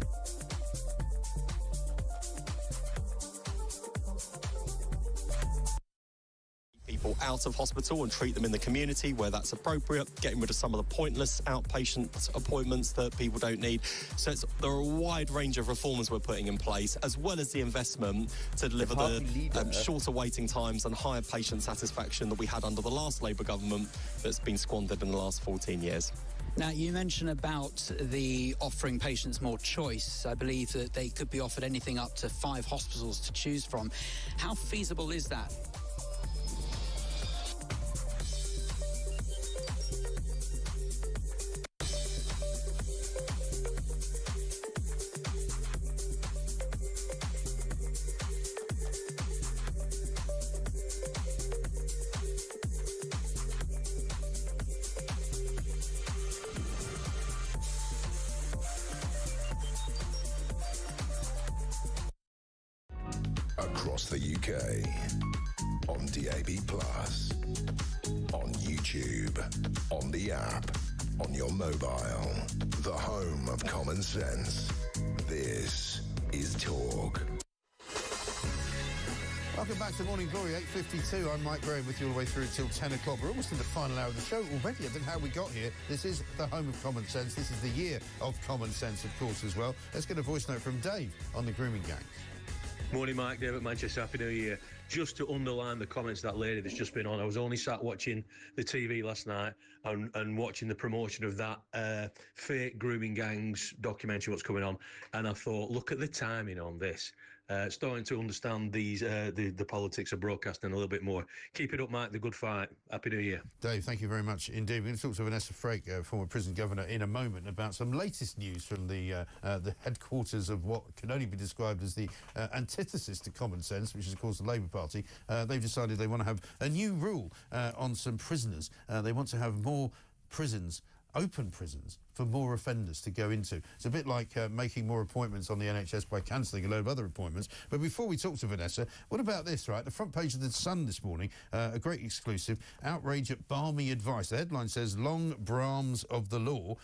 people out of hospital and treat them in the community where that's appropriate, getting rid of some of the pointless outpatient appointments that people don't need. So there are a wide range of reforms we're putting in place, as well as the investment to deliver the shorter waiting times and higher patient satisfaction that we had under the last Labour government that's been squandered in the last 14 years. Now, you mentioned about the offering patients more choice. I believe that they could be offered anything up to 5 hospitals to choose from. How feasible is that? Across the UK, on DAB+, on YouTube, on the app, on your mobile, the home of common sense. This is Talk. Welcome back to Morning Glory, 8:52. I'm Mike Graham with you all the way through until 10 o'clock. We're almost in the final hour of the show already. I don't know how we got here. This is the home of common sense. This is the year of common sense, of course, as well. Let's get a voice note from Dave on the Grooming Gang. Morning, Mike. Dave at Manchester. Happy New Year. Just to underline the comments of that lady that's just been on, I was only sat watching the TV last night and watching the promotion of that fake grooming gangs documentary, what's coming on, and I thought, look at the timing on this. Starting to understand the politics of broadcasting a little bit more. Keep it up, Mike. The good fight. Happy New Year. Dave, thank you very much indeed. We're going to talk to Vanessa Frake, former prison governor, in a moment about some latest news from the headquarters of what can only be described as the antithesis to common sense, which is, of course, the Labour Party. They've decided they want to have a new rule on some prisoners. They want to have more prisons, open prisons, for more offenders to go into. It's a bit like making more appointments on the NHS by cancelling a load of other appointments. But before we talk to Vanessa, what about this, right? The front page of The Sun this morning, a great exclusive, outrage at balmy advice. The headline says, long Brahms of the law.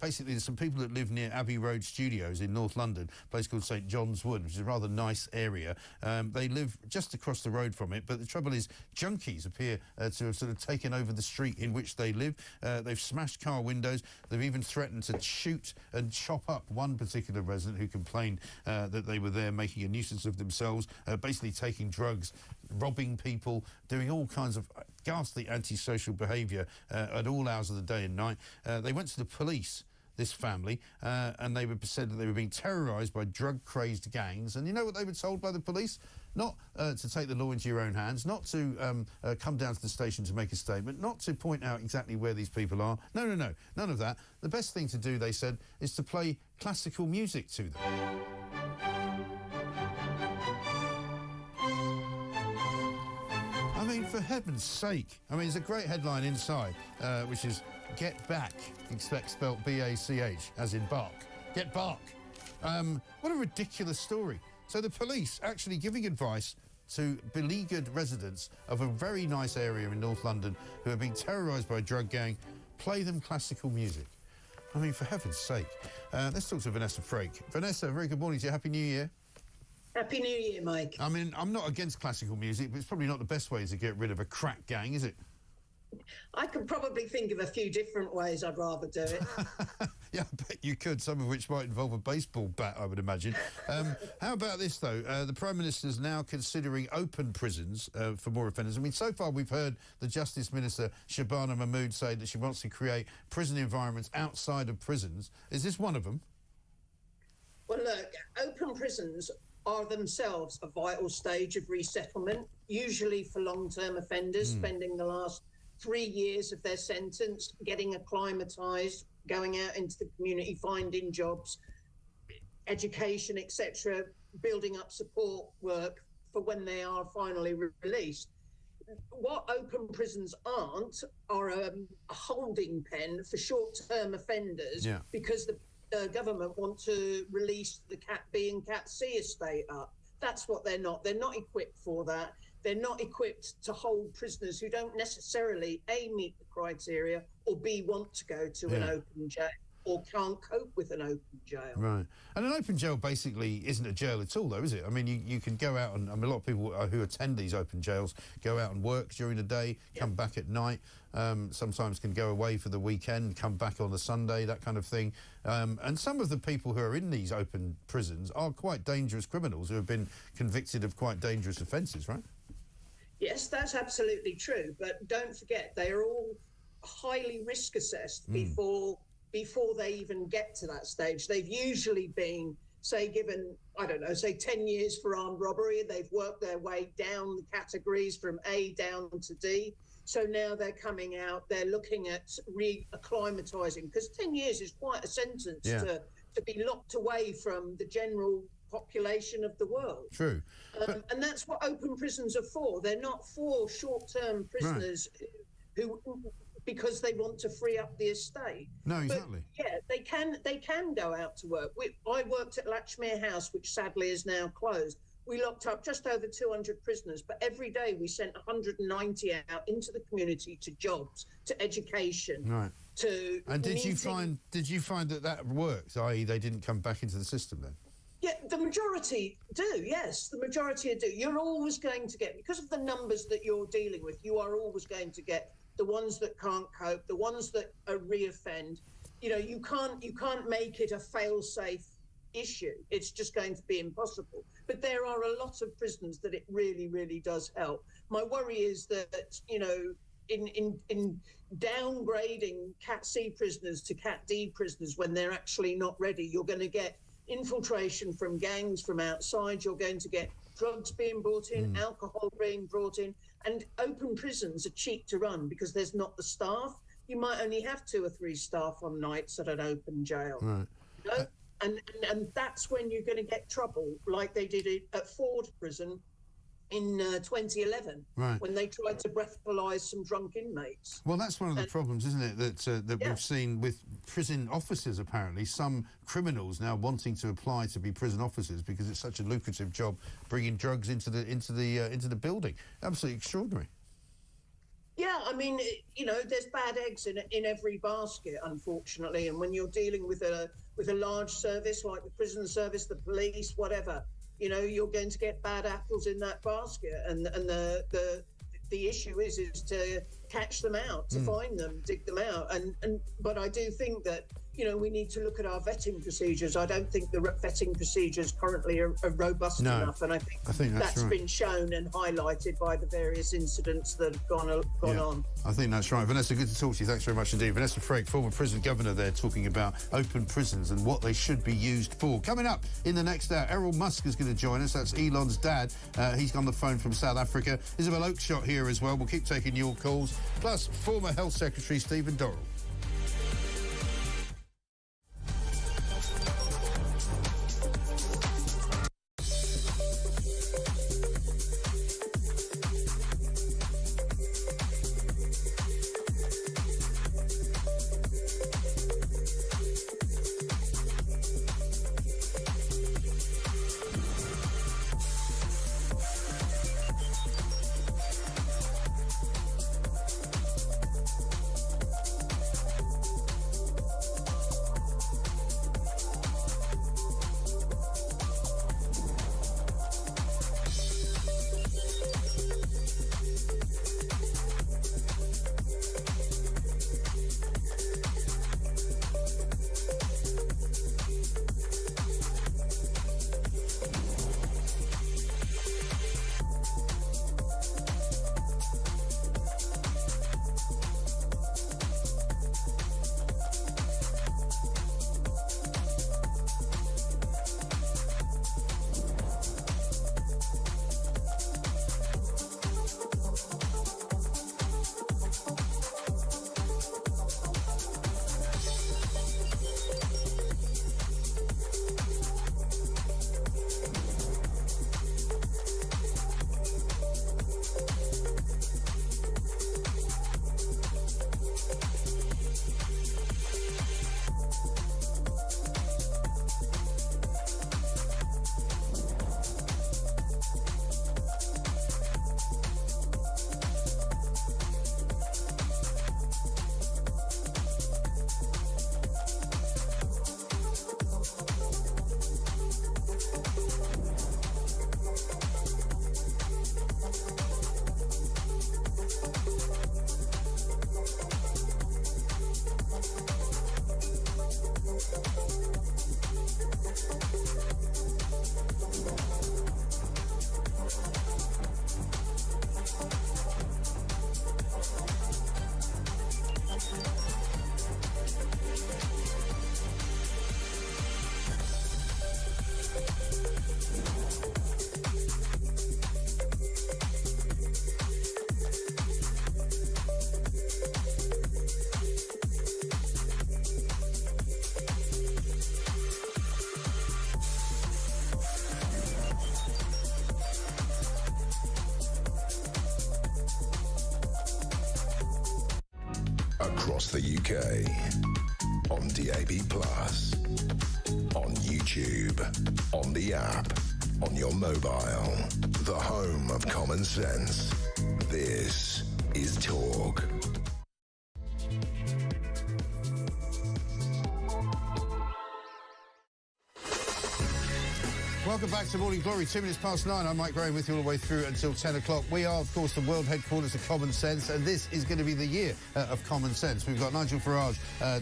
Basically, there's some people that live near Abbey Road Studios in North London, a place called St John's Wood, which is a rather nice area. They live just across the road from it, but the trouble is junkies appear to have sort of taken over the street in which they live. They've smashed car windows. They've even threatened to shoot and chop up one particular resident who complained that they were there making a nuisance of themselves, basically taking drugs, robbing people, doing all kinds of ghastly antisocial behaviour at all hours of the day and night. They went to the police, this family, and they said that they were being terrorised by drug-crazed gangs. And you know what they were told by the police? Not to take the law into your own hands, not to come down to the station to make a statement, not to point out exactly where these people are. No, none of that. The best thing to do, they said, is to play classical music to them. I mean, for heaven's sake. I mean, there's a great headline inside, which is, get back, spelt B-A-C-H, as in bark. Get bark. What a ridiculous story. So the police actually giving advice to beleaguered residents of a very nice area in North London who are being terrorised by a drug gang, play them classical music. I mean, for heaven's sake. Let's talk to Vanessa Frake. Vanessa, very good morning to you. Happy New Year. Happy New Year, Mike. I mean, I'm not against classical music, but it's probably not the best way to get rid of a crack gang, is it? I could probably think of a few different ways I'd rather do it. Yeah, I bet you could, some of which might involve a baseball bat, I would imagine. How about this, though? The Prime Minister's now considering open prisons for more offenders. I mean, so far we've heard the Justice Minister, Shabana Mahmood, say that she wants to create prison environments outside of prisons. Is this one of them? Well, look, open prisons are themselves a vital stage of resettlement, usually for long-term offenders spending the last 3 years of their sentence, getting acclimatised, going out into the community, finding jobs, education, etc., building up support work for when they are finally released. What open prisons aren't are a holding pen for short-term offenders, because the government want to release the Cat B and Cat C estate up. That's what they're not. They're not equipped for that. They're not equipped to hold prisoners who don't necessarily, A, meet the criteria, or B, want to go to an open jail, or can't cope with an open jail. Right. And an open jail basically isn't a jail at all, though, is it? I mean, you can go out and... I mean, a lot of people who attend these open jails go out and work during the day, come back at night, sometimes can go away for the weekend, come back on a Sunday, that kind of thing. And some of the people who are in these open prisons are quite dangerous criminals who have been convicted of quite dangerous offences, right? Yes, that's absolutely true. But don't forget, they are all highly risk assessed before they even get to that stage. They've usually been, say, given, I don't know, say 10 years for armed robbery. They've worked their way down the categories from A down to D. So now they're coming out, they're looking at re-acclimatising, because 10 years is quite a sentence to be locked away from the general population of the world. True. And that's what open prisons are for. They're not for short-term prisoners who because they want to free up the estate. No, exactly. But, yeah, they can go out to work. I worked at Latchmere House, which sadly is now closed. We locked up just over 200 prisoners, but every day we sent 190 out into the community to jobs, to education, to And did you find that worked, i.e. they didn't come back into the system then? Yeah, the majority do, yes. The majority do. You're always going to get, because of the numbers that you're dealing with, you are always going to get the ones that can't cope, the ones that are reoffend. You know, you can't make it a fail-safe issue. It's just going to be impossible. But there are a lot of prisons that it really, really does help. My worry is that, you know, in downgrading Cat C prisoners to Cat D prisoners when they're actually not ready, you're going to get infiltration from gangs from outside. You're going to get drugs being brought in, alcohol being brought in, and open prisons are cheap to run because there's not the staff. You might only have 2 or 3 staff on nights at an open jail. Right. You know? And that's when you're going to get trouble, like they did it at Ford Prison in 2011, when they tried to breathalyse some drunk inmates. Well, that's one of the problems, isn't it, that we've seen with prison officers, apparently. Some criminals now wanting to apply to be prison officers because it's such a lucrative job bringing drugs into the building. Absolutely extraordinary. Yeah, I mean, you know, there's bad eggs in every basket, unfortunately, and when you're dealing with a large service like the prison service, the police, whatever, you know, you're going to get bad apples in that basket, and the issue is to catch them out, to find them, dig them out, but I do think that, you know, we need to look at our vetting procedures. I don't think the vetting procedures currently are robust enough, and I think that's been shown and highlighted by the various incidents that have gone on. I think that's right. Vanessa, good to talk to you. Thanks very much indeed. Vanessa Frake, former prison governor there, talking about open prisons and what they should be used for. Coming up in the next hour, Errol Musk is going to join us. That's Elon's dad. He's on the phone from South Africa. Isabel Oakeshott here as well. We'll keep taking your calls. Plus, former Health Secretary Stephen Dorrell. across the UK. On DAB+, on YouTube, on the app, on your mobile. The home of common sense. This is Talk. Welcome back to Morning Glory. 2 minutes past 9. I'm Mike Graham with you all the way through until 10 o'clock. We are, of course, the world headquarters of Common Sense, and this is going to be the year of Common Sense. We've got Nigel Farage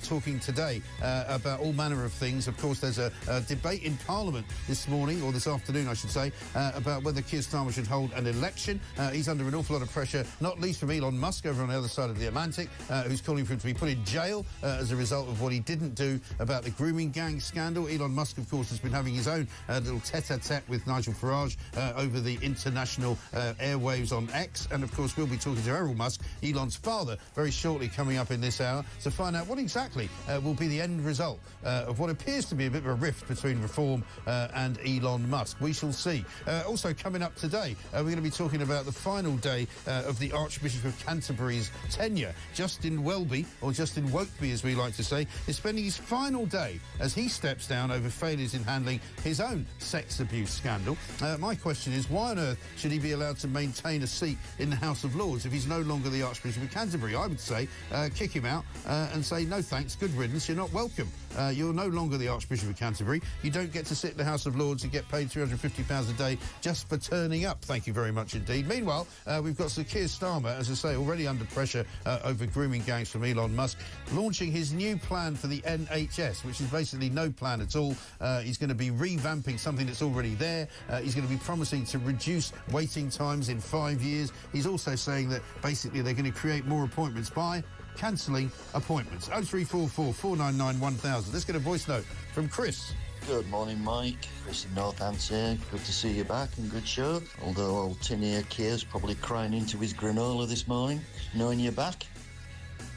talking today about all manner of things. Of course, there's a debate in Parliament this morning, or this afternoon, I should say, about whether Keir Starmer should hold an election. He's under an awful lot of pressure, not least from Elon Musk over on the other side of the Atlantic, who's calling for him to be put in jail as a result of what he didn't do about the grooming gang scandal. Elon Musk, of course, has been having his own little tete-a-tete with Nigel Farage over the international airwaves on X. And, of course, we'll be talking to Errol Musk, Elon's father, very shortly coming up in this hour to find out what exactly will be the end result of what appears to be a bit of a rift between Reform and Elon Musk. We shall see. Also, coming up today, we're going to be talking about the final day of the Archbishop of Canterbury's tenure. Justin Welby, or Justin Wokeby, as we like to say, is spending his final day as he steps down over failures in handling his own sex abuse scandal. My question is, why on earth should he be allowed to maintain a seat in the House of Lords if he's no longer the Archbishop of Canterbury? I would say kick him out and say, no thanks, good riddance, you're not welcome. You're no longer the Archbishop of Canterbury. You don't get to sit in the House of Lords and get paid £350 a day just for turning up. Thank you very much indeed. Meanwhile, we've got Sir Keir Starmer, as I say, already under pressure over grooming gangs from Elon Musk, launching his new plan for the NHS, which is basically no plan at all. He's going to be revamping something that's already there. He's going to be promising to reduce waiting times in 5 years. He's also saying that basically they're going to create more appointments by cancelling appointments. 0344 499 1000. Let's get a voice note from Chris. Good morning, Mike. Chris in Northants here. Good to see you back and good show. Although old tin ear Keir's probably crying into his granola this morning, knowing you're back.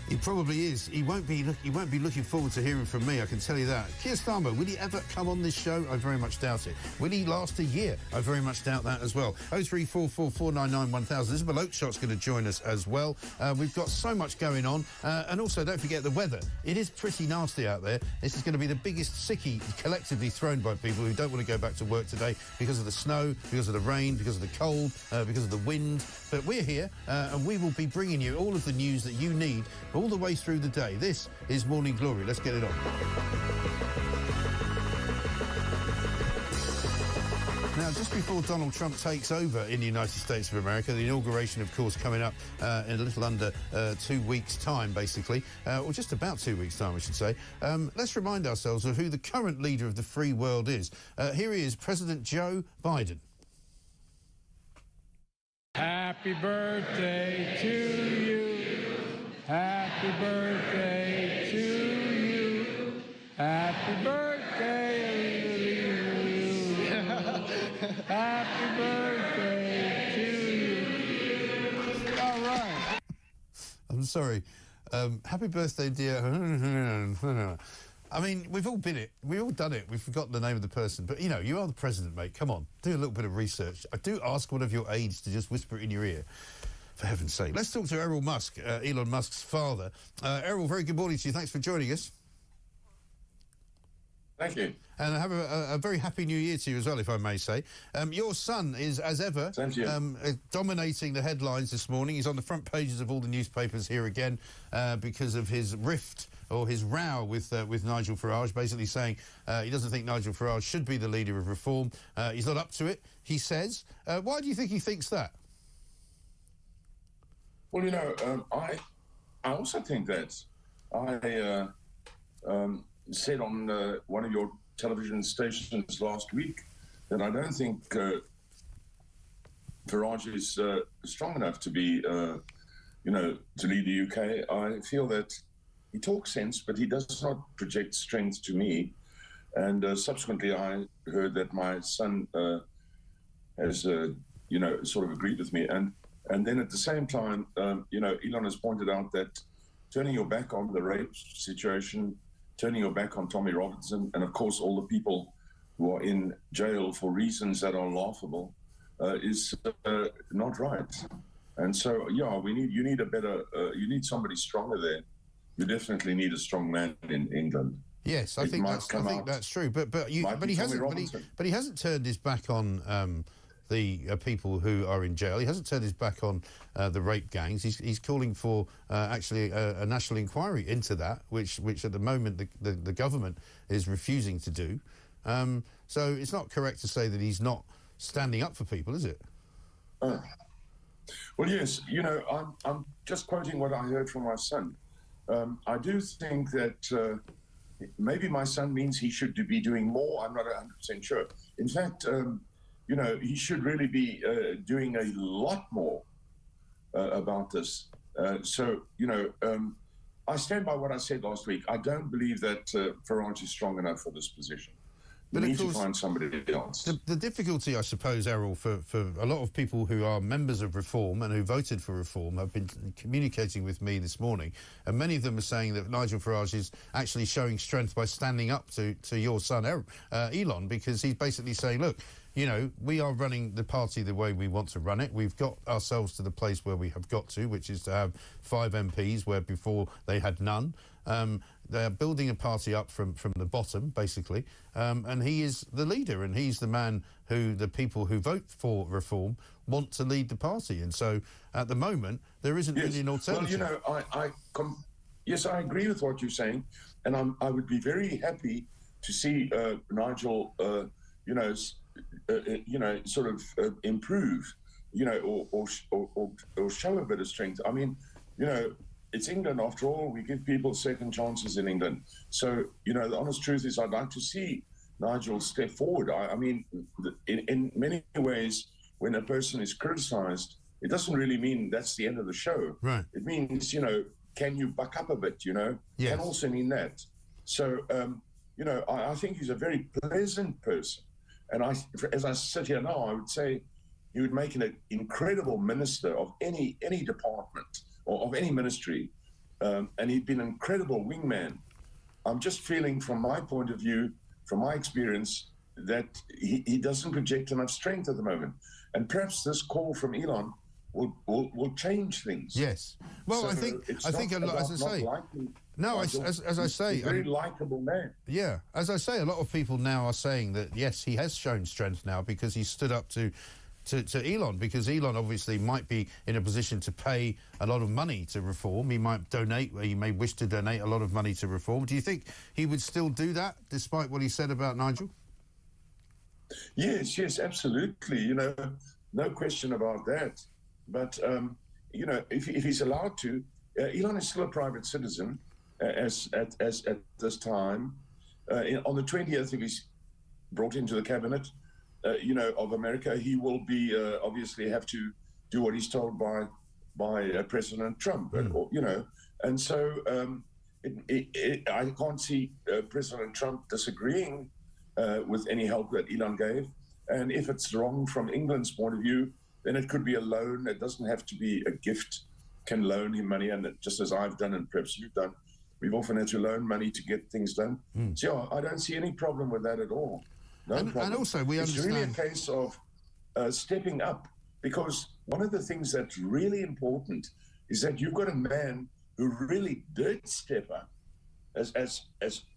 He probably is. He won't be looking forward to hearing from me, I can tell you that. Keir Starmer, will he ever come on this show? I very much doubt it. Will he last a year? I very much doubt that as well. 0344 499 1000. Isabel Oakeshot's going to join us as well. We've got so much going on. And also, don't forget the weather. It is pretty nasty out there. This is going to be the biggest sickie collectively thrown by people who don't want to go back to work today because of the snow, because of the rain, because of the cold, because of the wind. But we're here, and we will be bringing you all of the news that you need all the way through the day. This is Morning Glory. Let's get it on. Now, just before Donald Trump takes over in the United States of America, the inauguration, of course, coming up in a little under 2 weeks' time, basically, or just about 2 weeks' time, I should say. Let's remind ourselves of who the current leader of the free world is. Here he is, President Joe Biden. Happy birthday to you. Happy birthday to you. Happy birthday to you. Happy birthday to you. All right. I'm sorry. Happy birthday, dear. I mean, we've all been it. We've all done it. We've forgotten the name of the person. But, you know, you are the president, mate. Come on. Do a little bit of research. I do ask one of your aides to just whisper it in your ear. For heaven's sake. Let's talk to Errol Musk, Elon Musk's father. Errol, very good morning to you. Thanks for joining us. Thank you. And have a very happy new year to you as well, if I may say. Your son is, as ever, dominating the headlines this morning. He's on the front pages of all the newspapers here again because of his rift or his row with Nigel Farage, basically saying he doesn't think Nigel Farage should be the leader of Reform. He's not up to it, he says. Why do you think he thinks that? Well, you know, I also think that. I said on one of your television stations last week that I don't think Farage is strong enough to be, you know, to lead the UK. I feel that he talks sense, but he does not project strength to me. And subsequently, I heard that my son has, you know, sort of agreed with me. And then at the same time, you know, Elon has pointed out that turning your back on the rape situation, turning your back on Tommy Robinson, and of course all the people who are in jail for reasons that are laughable, is not right. And so, yeah, you need a better, you need somebody stronger there you definitely need a strong man in England. Yes, I think that's true. But he hasn't turned his back on the people who are in jail. He hasn't turned his back on the rape gangs. He's calling for actually a national inquiry into that, which at the moment the government is refusing to do. So it's not correct to say that he's not standing up for people, is it? Well, yes. You know, I'm just quoting what I heard from my son. I do think that maybe my son means he should be doing more. I'm not 100% sure. In fact, you know, he should really be doing a lot more about this. So, you know, I stand by what I said last week. I don't believe that Farage is strong enough for this position. We need to find somebody else. The difficulty, I suppose, Errol, for a lot of people who are members of Reform and who voted for Reform have been communicating with me this morning, and many of them are saying that Nigel Farage is actually showing strength by standing up to your son, Elon, because he's basically saying, look, you know, we are running the party the way we want to run it. We've got ourselves to the place where we have got to, which is to have 5 MPs, where before they had none. They're building a party up from the bottom, basically, and he is the leader, and he's the man who the people who vote for Reform want to lead the party. And so, at the moment, there isn't really an alternative. Well, you know, yes, I agree with what you're saying, and I would be very happy to see Nigel, you know, sort of improve, you know, or show a bit of strength. I mean, you know, it's England after all. We give people second chances in England. So, you know, the honest truth is I'd like to see Nigel step forward. I mean, in many ways, when a person is criticised, it doesn't really mean that's the end of the show. Right. It means, you know, can you buck up a bit, you know? Yes. Can also mean that. So, you know, I think he's a very pleasant person. And as I sit here now, I would say he would make an incredible minister of any department or of any ministry. And he'd been an incredible wingman. I'm just feeling from my point of view, from my experience, that he doesn't project enough strength at the moment. And perhaps this call from Elon will change things. Yes. Well, so I think a lot, as I say. As I say, he's a very likable man. Yeah, as I say, a lot of people now are saying that yes, he has shown strength now because he stood up to Elon, because Elon obviously might be in a position to pay a lot of money to Reform. He might donate, he may wish to donate a lot of money to Reform. Do you think he would still do that, despite what he said about Nigel? Yes, absolutely. You know, no question about that. But, you know, if he's allowed to, Elon is still a private citizen at this time. On the 20th, if he's brought into the cabinet, you know, of America, he will be obviously have to do what he's told by President Trump, you know. And so I can't see President Trump disagreeing with any help that Elon gave. And if it's wrong from England's point of view, then it could be a loan. It doesn't have to be a gift. Can loan him money, and just as I've done and perhaps you've done, we've often had to loan money to get things done. So yeah, I don't see any problem with that at all. No problem. And also, we understand. It's really a case of stepping up, because one of the things that's really important is that you've got a man who really did step up as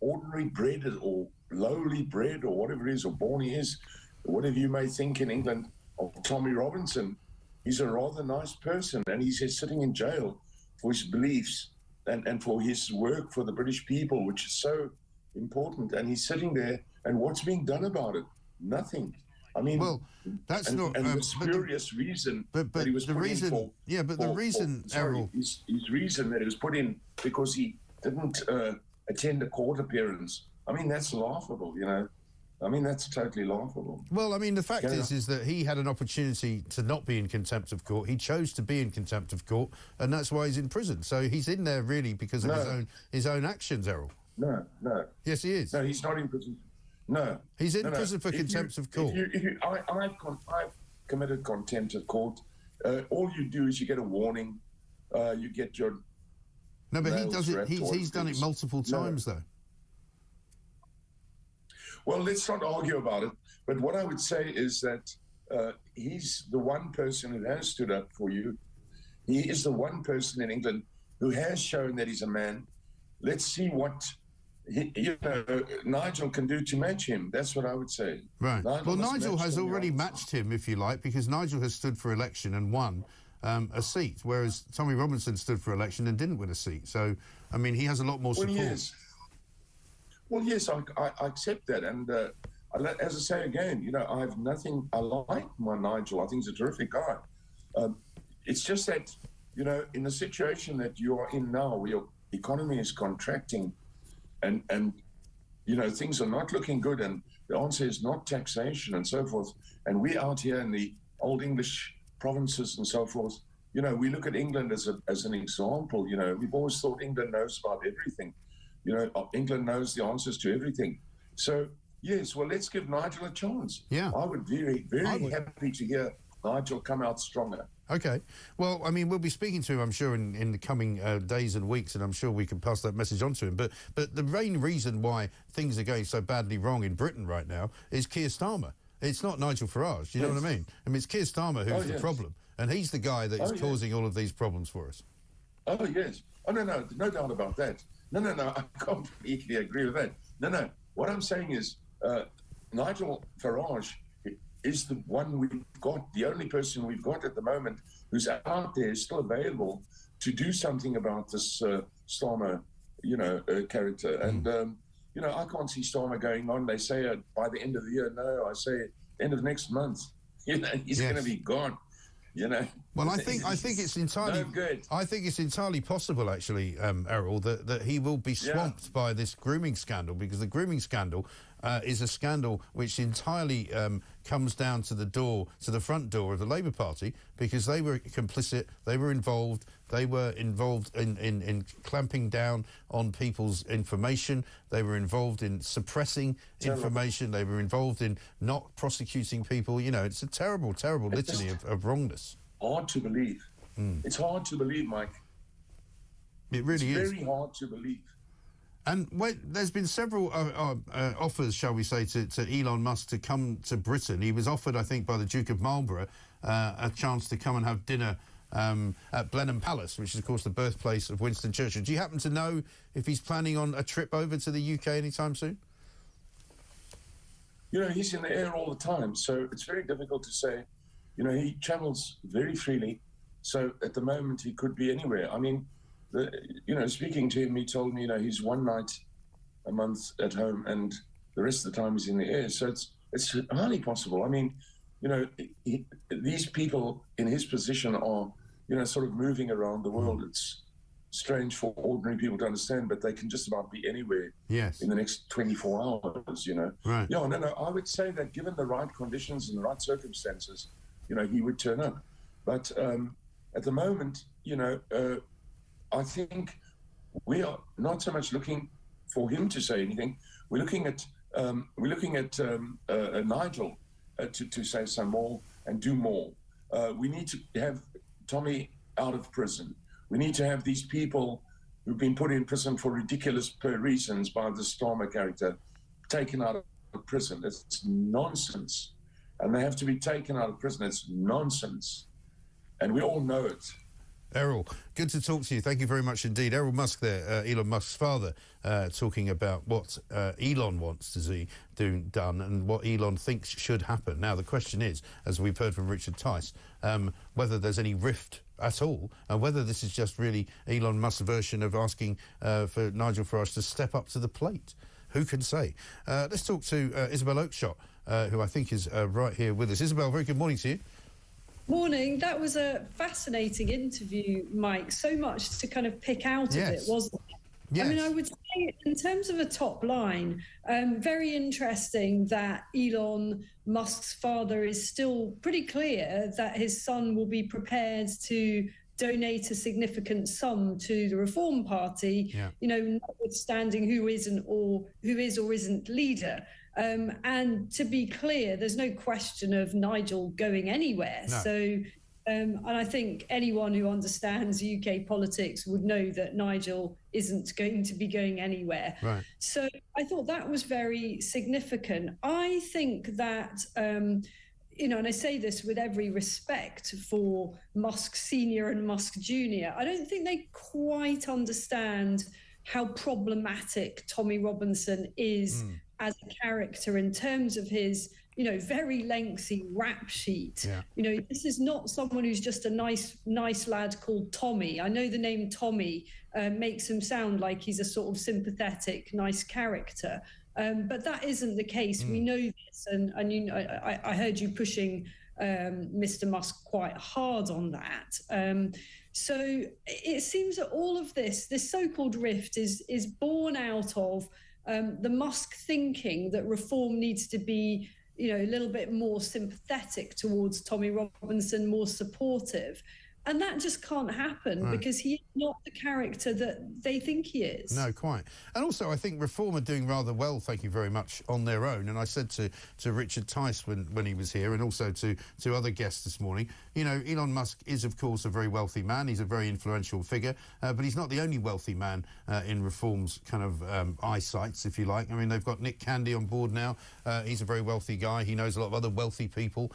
ordinary bred or lowly bred or whatever it is, or born he is, whatever you may think in England of Tommy Robinson. He's a rather nice person, and he's sitting in jail for his beliefs and for his work for the British people, which is so important. And he's sitting there, and what's being done about it? Nothing. I mean, well, that's not. And the spurious reason that he was put in for. Yeah, but the reason, Errol, his reason that he was put in because he didn't attend a court appearance. I mean, that's laughable, you know. I mean, that's totally laughable. Well, I mean, the fact is that he had an opportunity to not be in contempt of court. He chose to be in contempt of court, and that's why he's in prison. So he's in there really because of his own actions, Errol. No. Yes, he is. No, he's not in prison. No. He's in prison for contempt of court. I've committed contempt of court. All you do is you get a warning. You get your... No, but he does it. He's done it multiple times, though. Well, let's not argue about it. But what I would say is that he's the one person who has stood up for you. He is the one person in England who has shown that he's a man. let's see what Nigel can do to match him. That's what I would say. Right. Nigel has already matched him, if you like, because Nigel has stood for election and won a seat, whereas Tommy Robinson stood for election and didn't win a seat. So, I mean, he has a lot more support. Well, yes, I accept that. And as I say again, I have nothing. I like my Nigel. I think he's a terrific guy. It's just that, in the situation that you are in now, where your economy is contracting and things are not looking good, and the answer is not taxation and so forth. And we're out here in the old English provinces and so forth. We look at England as an example. We've always thought England knows about everything. England knows the answers to everything. So, yes, well, let's give Nigel a chance. Yeah. I would be very happy to hear Nigel come out stronger. Okay. Well, I mean, we'll be speaking to him, I'm sure, in the coming days and weeks, and I'm sure we can pass that message on to him. But the main reason why things are going so badly wrong in Britain right now is Keir Starmer. It's not Nigel Farage, you know what I mean? I mean, it's Keir Starmer who's the problem, and he's the guy that is causing all of these problems for us. Oh, yes. Oh, no doubt about that. No, I completely agree with that. No, what I'm saying is Nigel Farage is the one we've got, the only person we've got at the moment who's out there, still available to do something about this Starmer, character. And, I can't see Starmer going on. They say by the end of the year. No, I say end of next month. He's going to be gone. Well, I think it's entirely good. I think it's entirely possible, actually, Errol, that he will be swamped by this grooming scandal, because the grooming scandal is a scandal which entirely comes down to the front door of the Labour Party, because they were complicit, they were involved in clamping down on people's information, they were involved in suppressing information, they were involved in not prosecuting people. It's a terrible litany of wrongness. Hard to believe. It's hard to believe, Mike. It really is. It's very hard to believe. And there's been several offers, shall we say, to Elon Musk to come to Britain. He was offered, I think, by the Duke of Marlborough, a chance to come and have dinner at Blenheim Palace, which is, of course, the birthplace of Winston Churchill. Do you happen to know if he's planning on a trip over to the UK anytime soon? He's in the air all the time, so it's very difficult to say. He travels very freely, so at the moment he could be anywhere. I mean, speaking to him, he told me, he's one night a month at home and the rest of the time he's in the air. So it's highly possible. I mean, these people in his position are, sort of moving around the world. It's strange for ordinary people to understand, but they can just about be anywhere in the next 24 hours, Right. Yeah, no, I would say that given the right conditions and the right circumstances, he would turn up. But at the moment, I think we are not so much looking for him to say anything. We're looking at Nigel to say some more and do more. We need to have Tommy out of prison. We need to have these people who've been put in prison for ridiculous reasons by the Starmer character taken out of prison. It's nonsense. And they have to be taken out of prison. It's nonsense. And we all know it. Errol, good to talk to you. Thank you very much indeed. Errol Musk there, Elon Musk's father, talking about what Elon wants to see done and what Elon thinks should happen. Now, the question is, as we've heard from Richard Tice, whether there's any rift at all, and whether this is just really Elon Musk's version of asking for Nigel Farage to step up to the plate. Who can say? Let's talk to Isabel Oakeshott, who I think is right here with us. Isabel, very good morning to you. Morning. That was a fascinating interview, Mike. So much to kind of pick out of it, wasn't it? Yes. I mean, I would say in terms of a top line, very interesting that Elon Musk's father is still pretty clear that his son will be prepared to donate a significant sum to the Reform Party, notwithstanding who is or isn't leader. And to be clear, there's no question of Nigel going anywhere. No. So, and I think anyone who understands UK politics would know that Nigel isn't going to be going anywhere. Right. So I thought that was very significant. I think that, and I say this with every respect for Musk Senior and Musk Junior, I don't think they quite understand how problematic Tommy Robinson is as a character in terms of his, very lengthy rap sheet. Yeah. This is not someone who's just a nice lad called Tommy. I know the name Tommy makes him sound like he's a sort of sympathetic, nice character. But that isn't the case. We know this, and I heard you pushing Mr. Musk quite hard on that. So it seems that all of this so-called rift is born out of the Musk thinking that reform needs to be, a little bit more sympathetic towards Tommy Robinson, more supportive. And that just can't happen because he's not the character that they think he is. No, quite. And also, I think Reform are doing rather well, thank you very much, on their own. And I said to Richard Tice when he was here, and also to other guests this morning, Elon Musk is, of course, a very wealthy man. He's a very influential figure, but he's not the only wealthy man in Reform's kind of eyesights, if you like. I mean, they've got Nick Candy on board now. He's a very wealthy guy. He knows a lot of other wealthy people.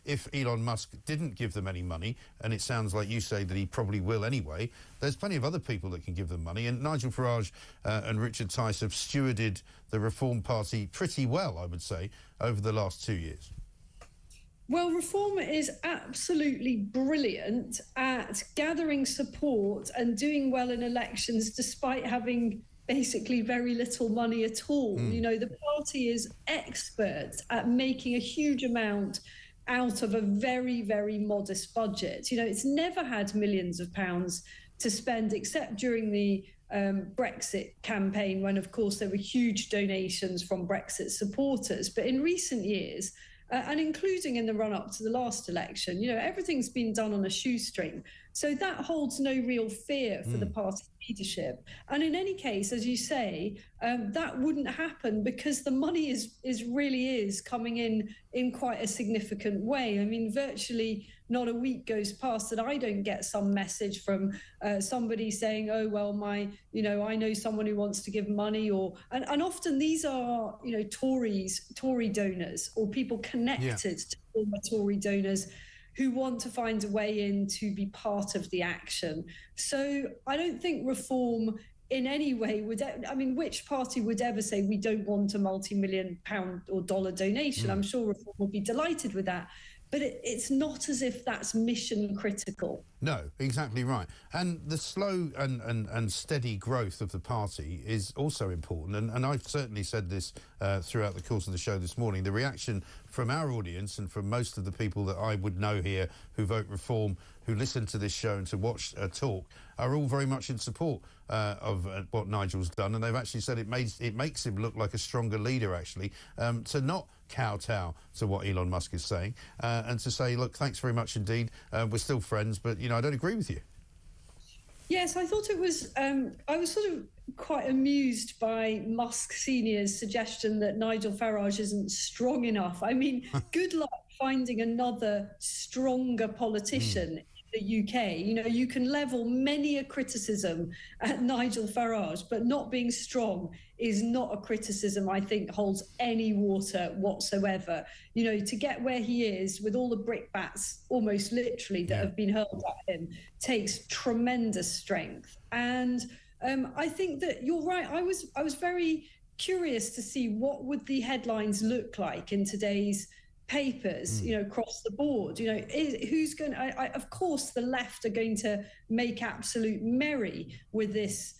If Elon Musk didn't give them any money, and it sounds like you say that he probably will anyway, there's plenty of other people that can give them money. And Nigel Farage and Richard Tice have stewarded the Reform Party pretty well, I would say, over the last 2 years. Well, Reform is absolutely brilliant at gathering support and doing well in elections despite having basically very little money at all. The party is expert at making a huge amount out of a very, very modest budget. It's never had millions of pounds to spend except during the Brexit campaign, when, of course, there were huge donations from Brexit supporters. But in recent years, and including in the run-up to the last election, everything's been done on a shoestring. So that holds no real fear for the party leadership. And in any case, as you say, that wouldn't happen because the money is coming in quite a significant way. I mean, virtually not a week goes past that I don't get some message from somebody saying, oh, well, I know someone who wants to give money, and often these are, Tory donors or people connected to former Tory donors who want to find a way in to be part of the action. So I don't think Reform in any way which party would ever say we don't want a multi-million pound or dollar donation? I'm sure Reform will be delighted with that. But it's not as if that's mission critical. No, exactly right. And the slow and steady growth of the party is also important. And I've certainly said this throughout the course of the show this morning. The reaction from our audience and from most of the people that I would know here who vote Reform, who listen to this show and to watch talk, are all very much in support of what Nigel's done. And they've actually said it makes him look like a stronger leader, actually, to not kowtow to what Elon Musk is saying and to say, look, thanks very much indeed. We're still friends, but, I don't agree with you. Yes, I thought it was, I was sort of quite amused by Musk Senior's suggestion that Nigel Farage isn't strong enough. I mean, good luck finding another stronger politician in the UK. You can level many a criticism at Nigel Farage, but not being strong is not a criticism I think holds any water whatsoever. To get where he is with all the brickbats, almost literally, that have been hurled at him, takes tremendous strength. And I think that you're right. I was very curious to see what would the headlines look like in today's papers, across the board. Who's going to, of course, the left are going to make absolute merry with this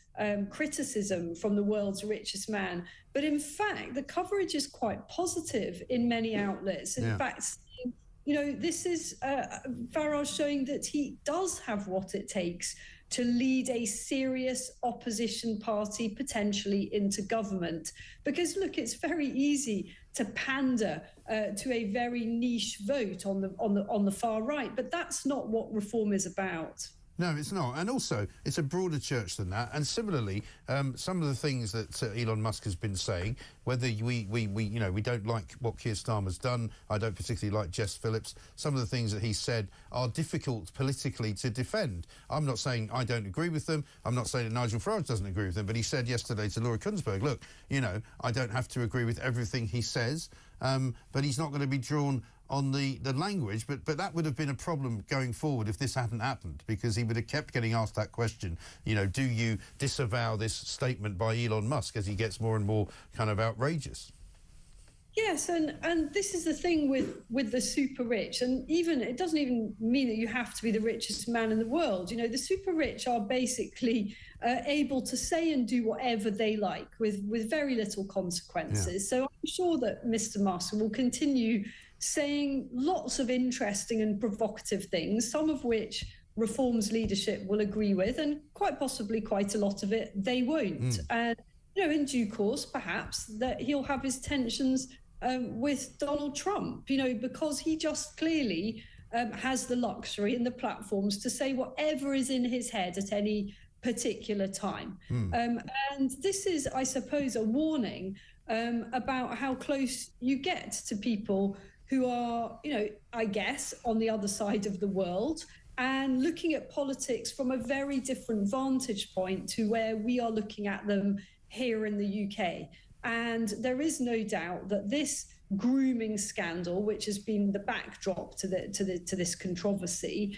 criticism from the world's richest man. But in fact, the coverage is quite positive in many outlets. In fact, this is Farage showing that he does have what it takes to lead a serious opposition party potentially into government. Because look, it's very easy to pander to a very niche vote on the far right, but that's not what Reform is about. No, it's not. And also, it's a broader church than that. And similarly, some of the things that Elon Musk has been saying, whether we don't like what Keir Starmer's done, I don't particularly like Jess Phillips, some of the things that he said are difficult politically to defend. I'm not saying I don't agree with them. I'm not saying that Nigel Farage doesn't agree with them. But he said yesterday to Laura Kuenssberg, look, I don't have to agree with everything he says, but he's not going to be drawn on the language, but that would have been a problem going forward if this hadn't happened, because he would have kept getting asked that question, you know, do you disavow this statement by Elon Musk as he gets more and more kind of outrageous? Yes, and this is the thing with the super rich, and even it doesn't even mean that you have to be the richest man in the world. You know, the super rich are basically able to say and do whatever they like with very little consequences. So I'm sure that Mr. Musk will continue saying lots of interesting and provocative things, some of which Reform's leadership will agree with, and quite possibly quite a lot of it they won't. And you know, in due course, perhaps that he'll have his tensions with Donald Trump, you know, because he just clearly has the luxury and the platforms to say whatever is in his head at any particular time. And this is, I suppose, a warning about how close you get to people who are, you know, I guess, on the other side of the world and looking at politics from a very different vantage point to where we are looking at them here in the UK. And there is no doubt that this grooming scandal, which has been the backdrop to this controversy,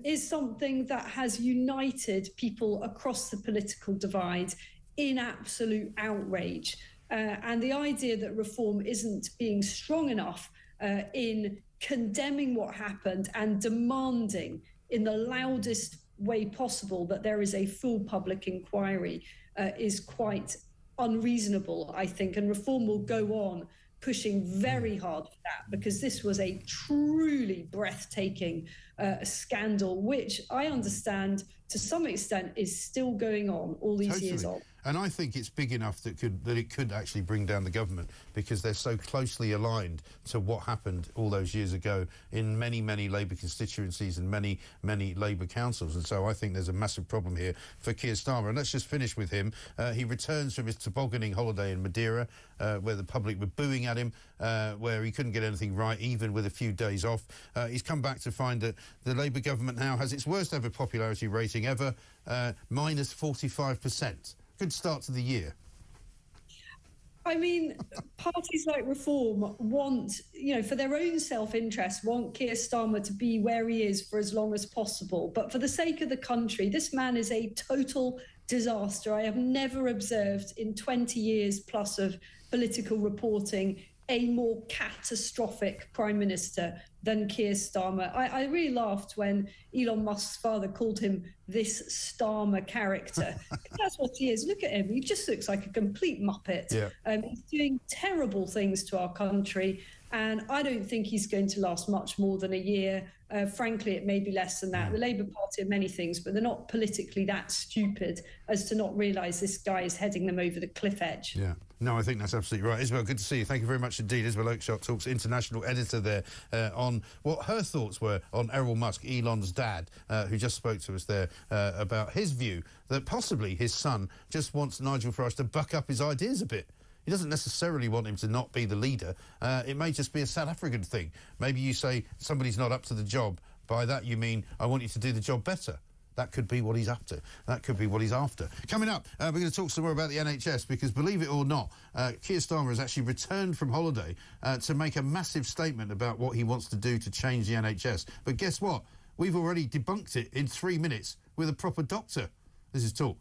is something that has united people across the political divide in absolute outrage. And the idea that Reform isn't being strong enough in condemning what happened and demanding in the loudest way possible that there is a full public inquiry is quite unreasonable, I think, and Reform will go on pushing very hard for that, because this was a truly breathtaking scandal, which I understand to some extent is still going on all these years on. And I think it's big enough that it could actually bring down the government, because they're so closely aligned to what happened all those years ago in many, many Labour constituencies and many, many Labour councils. And so I think there's a massive problem here for Keir Starmer. And let's just finish with him. He returns from his tobogganing holiday in Madeira, where the public were booing at him, where he couldn't get anything right, even with a few days off. He's come back to find that the Labour government now has its worst ever popularity rating ever, minus 45%. Good start to the year. I mean, parties like Reform want, you know, for their own self-interest, want Keir Starmer to be where he is for as long as possible. But for the sake of the country, this man is a total disaster. I have never observed in 20 years plus of political reporting a more catastrophic Prime Minister than Keir Starmer. I really laughed when Elon Musk's father called him this Starmer character. That's what he is. Look at him. He just looks like a complete muppet. He's doing terrible things to our country, and I don't think he's going to last much more than a year. Frankly, it may be less than that. The Labour Party are many things, but they're not politically that stupid as to not realise this guy is heading them over the cliff edge. Yeah. No, I think that's absolutely right. Isabel, good to see you. Thank you very much indeed. Isabel Oakeshott Talks international editor there, on what her thoughts were on Errol Musk, Elon's dad, who just spoke to us there about his view that possibly his son just wants Nigel Farage to buck up his ideas a bit. He doesn't necessarily want him to not be the leader. It may just be a South African thing. Maybe you say somebody's not up to the job. By that you mean, I want you to do the job better. That could be what he's up to. That could be what he's after. Coming up, we're going to talk some more about the NHS, because believe it or not, Keir Starmer has actually returned from holiday to make a massive statement about what he wants to do to change the NHS. But guess what? We've already debunked it in 3 minutes with a proper doctor. This is Talk.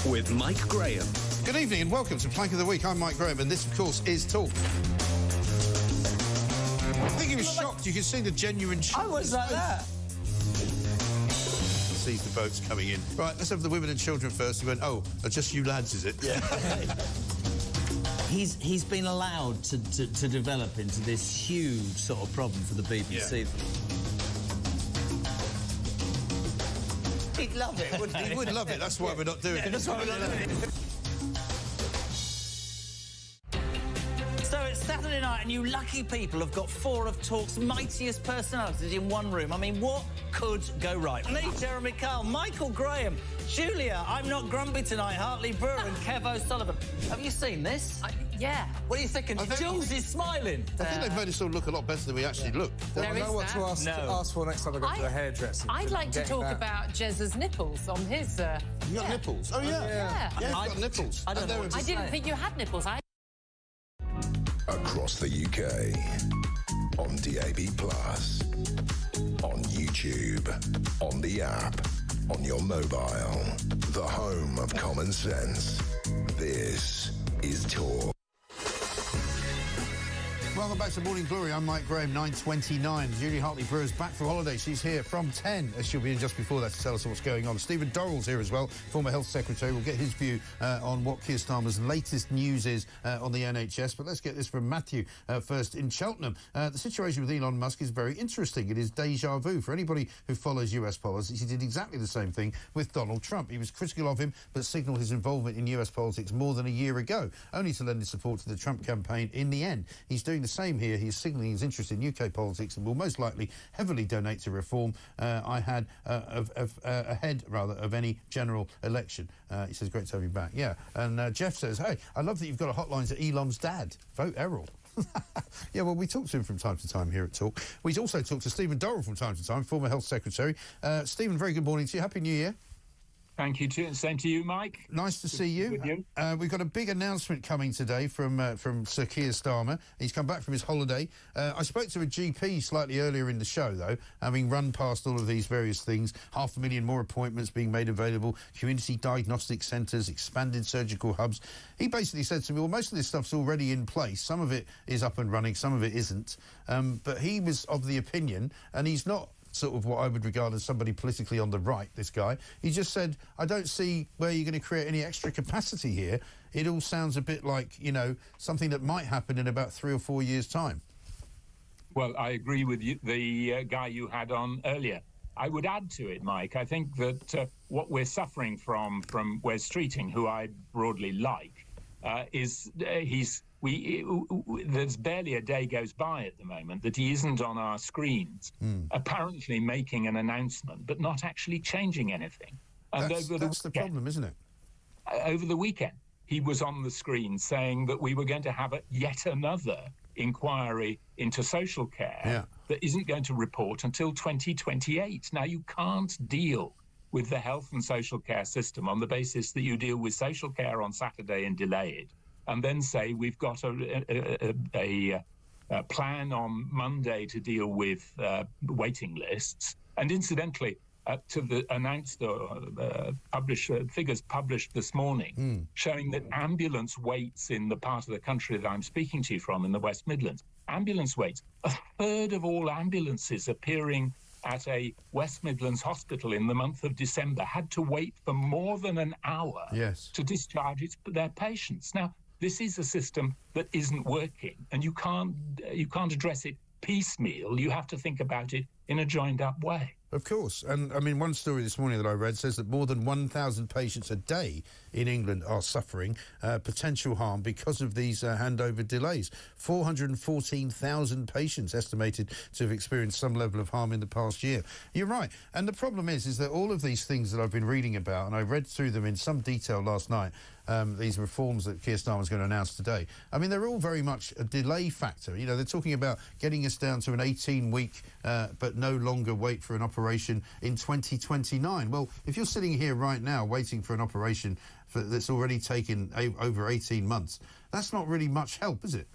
with Mike Graham. Good evening and welcome to Plank of the Week. I'm Mike Graham and this, of course, is Talk. I think he was shocked. You could see the genuine shock. I was like that. Sees the boats coming in. Right, let's have the women and children first. He went, oh, just you lads, is it? Yeah. He's been allowed to develop into this huge sort of problem for the BBC. Yeah. He'd love it, wouldn't he? He would love it. That's why we're not doing it. That's why we're not doing it. So it's Saturday night and you lucky people have got 4 of Talk's mightiest personalities in one room. I mean, what could go right? Me, Jeremy Kyle, Michael Graham, Julia, I'm Not Grumpy Tonight, Hartley Brewer and Kev O'Sullivan. Have you seen this? Yeah. What are you thinking? Jules is smiling. I think they've made us all look a lot better than we actually look. There is I know what to ask for next time I go to the hairdresser. I'd like to talk about Jez's nipples on his... You got nipples? Oh, yeah. Yeah. Yeah, you've got nipples. I didn't think you had nipples. Across the UK, on DAB+, on YouTube, on the app, on your mobile, the home of common sense. This is Talk. Welcome back to Morning Glory. I'm Mike Graham, 9:29. Julie Hartley-Brewer's back from holiday. She's here from 10, as she'll be in just before that to tell us what's going on. Stephen Dorrell's here as well, former Health Secretary. We'll get his view on what Keir Starmer's latest news is on the NHS. But let's get this from Matthew first in Cheltenham. The situation with Elon Musk is very interesting. It is déjà vu. For anybody who follows US politics, he did exactly the same thing with Donald Trump. He was critical of him, but signalled his involvement in US politics more than a year ago, only to lend his support to the Trump campaign in the end. He's doing the same here. He's signalling his interest in UK politics and will most likely heavily donate to reform ahead of any general election. He says, great to have you back. Yeah, and Jeff says, hey, I love that you've got a hotline to Elon's dad. Vote Errol. Yeah, well, we talk to him from time to time here at Talk. We also talk to Stephen Dorrell from time to time, former Health Secretary. Stephen, very good morning to you. Happy New Year. Thank you, too. Same to you, Mike. Nice to see you. We've got a big announcement coming today from Sir Keir Starmer. He's come back from his holiday. I spoke to a GP slightly earlier in the show, though, having run past all of these various things. 500,000 more appointments being made available, community diagnostic centres, expanded surgical hubs. He basically said to me, well, most of this stuff's already in place. Some of it is up and running, some of it isn't. But he was of the opinion, and he's not sort of what I would regard as somebody politically on the right, this guy. He just said, I don't see where you're going to create any extra capacity here. It all sounds a bit like, you know, something that might happen in about 3 or 4 years' time. Well, I agree with you, the guy you had on earlier. I would add to it, Mike. I think that what we're suffering from Wes Streeting, who I broadly like, is there's barely a day goes by at the moment that he isn't on our screens, apparently making an announcement, but not actually changing anything. And that's the problem, isn't it? Over the weekend, he was on the screen saying that we were going to have yet another inquiry into social care that isn't going to report until 2028. Now, you can't deal with the health and social care system on the basis that you deal with social care on Saturday and delay it, and then say we've got a plan on Monday to deal with waiting lists. And incidentally, to the announced figures published this morning showing that ambulance waits in the part of the country that I'm speaking to you from, in the West Midlands, ambulance waits, 1/3 of all ambulances appearing at a West Midlands hospital in the month of December had to wait for more than an hour to discharge their patients. Now, this is a system that isn't working, and you can't address it piecemeal. You have to think about it in a joined-up way. Of course. And, I mean, one story this morning that I read says that more than 1,000 patients a day in England are suffering potential harm because of these handover delays. 414,000 patients estimated to have experienced some level of harm in the past year. You're right. And the problem is that all of these things that I've been reading about, and I read through them in some detail last night, these reforms that Keir Starmer's going to announce today, I mean, they're all very much a delay factor. You know, they're talking about getting us down to an 18-week but no longer wait for an operation in 2029. Well, if you're sitting here right now waiting for an operation that's already taken over 18 months, that's not really much help, is it?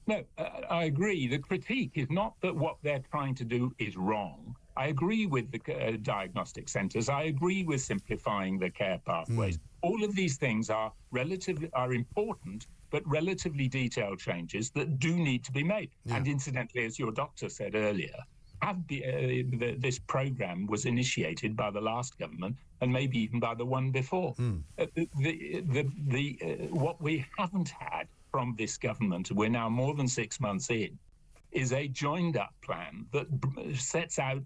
No, I agree. The critique is not that what they're trying to do is wrong. I agree with the diagnostic centres. I agree with simplifying the care pathways. All of these things are important, but relatively detailed changes that do need to be made. Yeah. And incidentally, as your doctor said earlier, this program was initiated by the last government and maybe even by the one before. What we haven't had from this government, we're now more than 6 months in, is a joined-up plan that sets out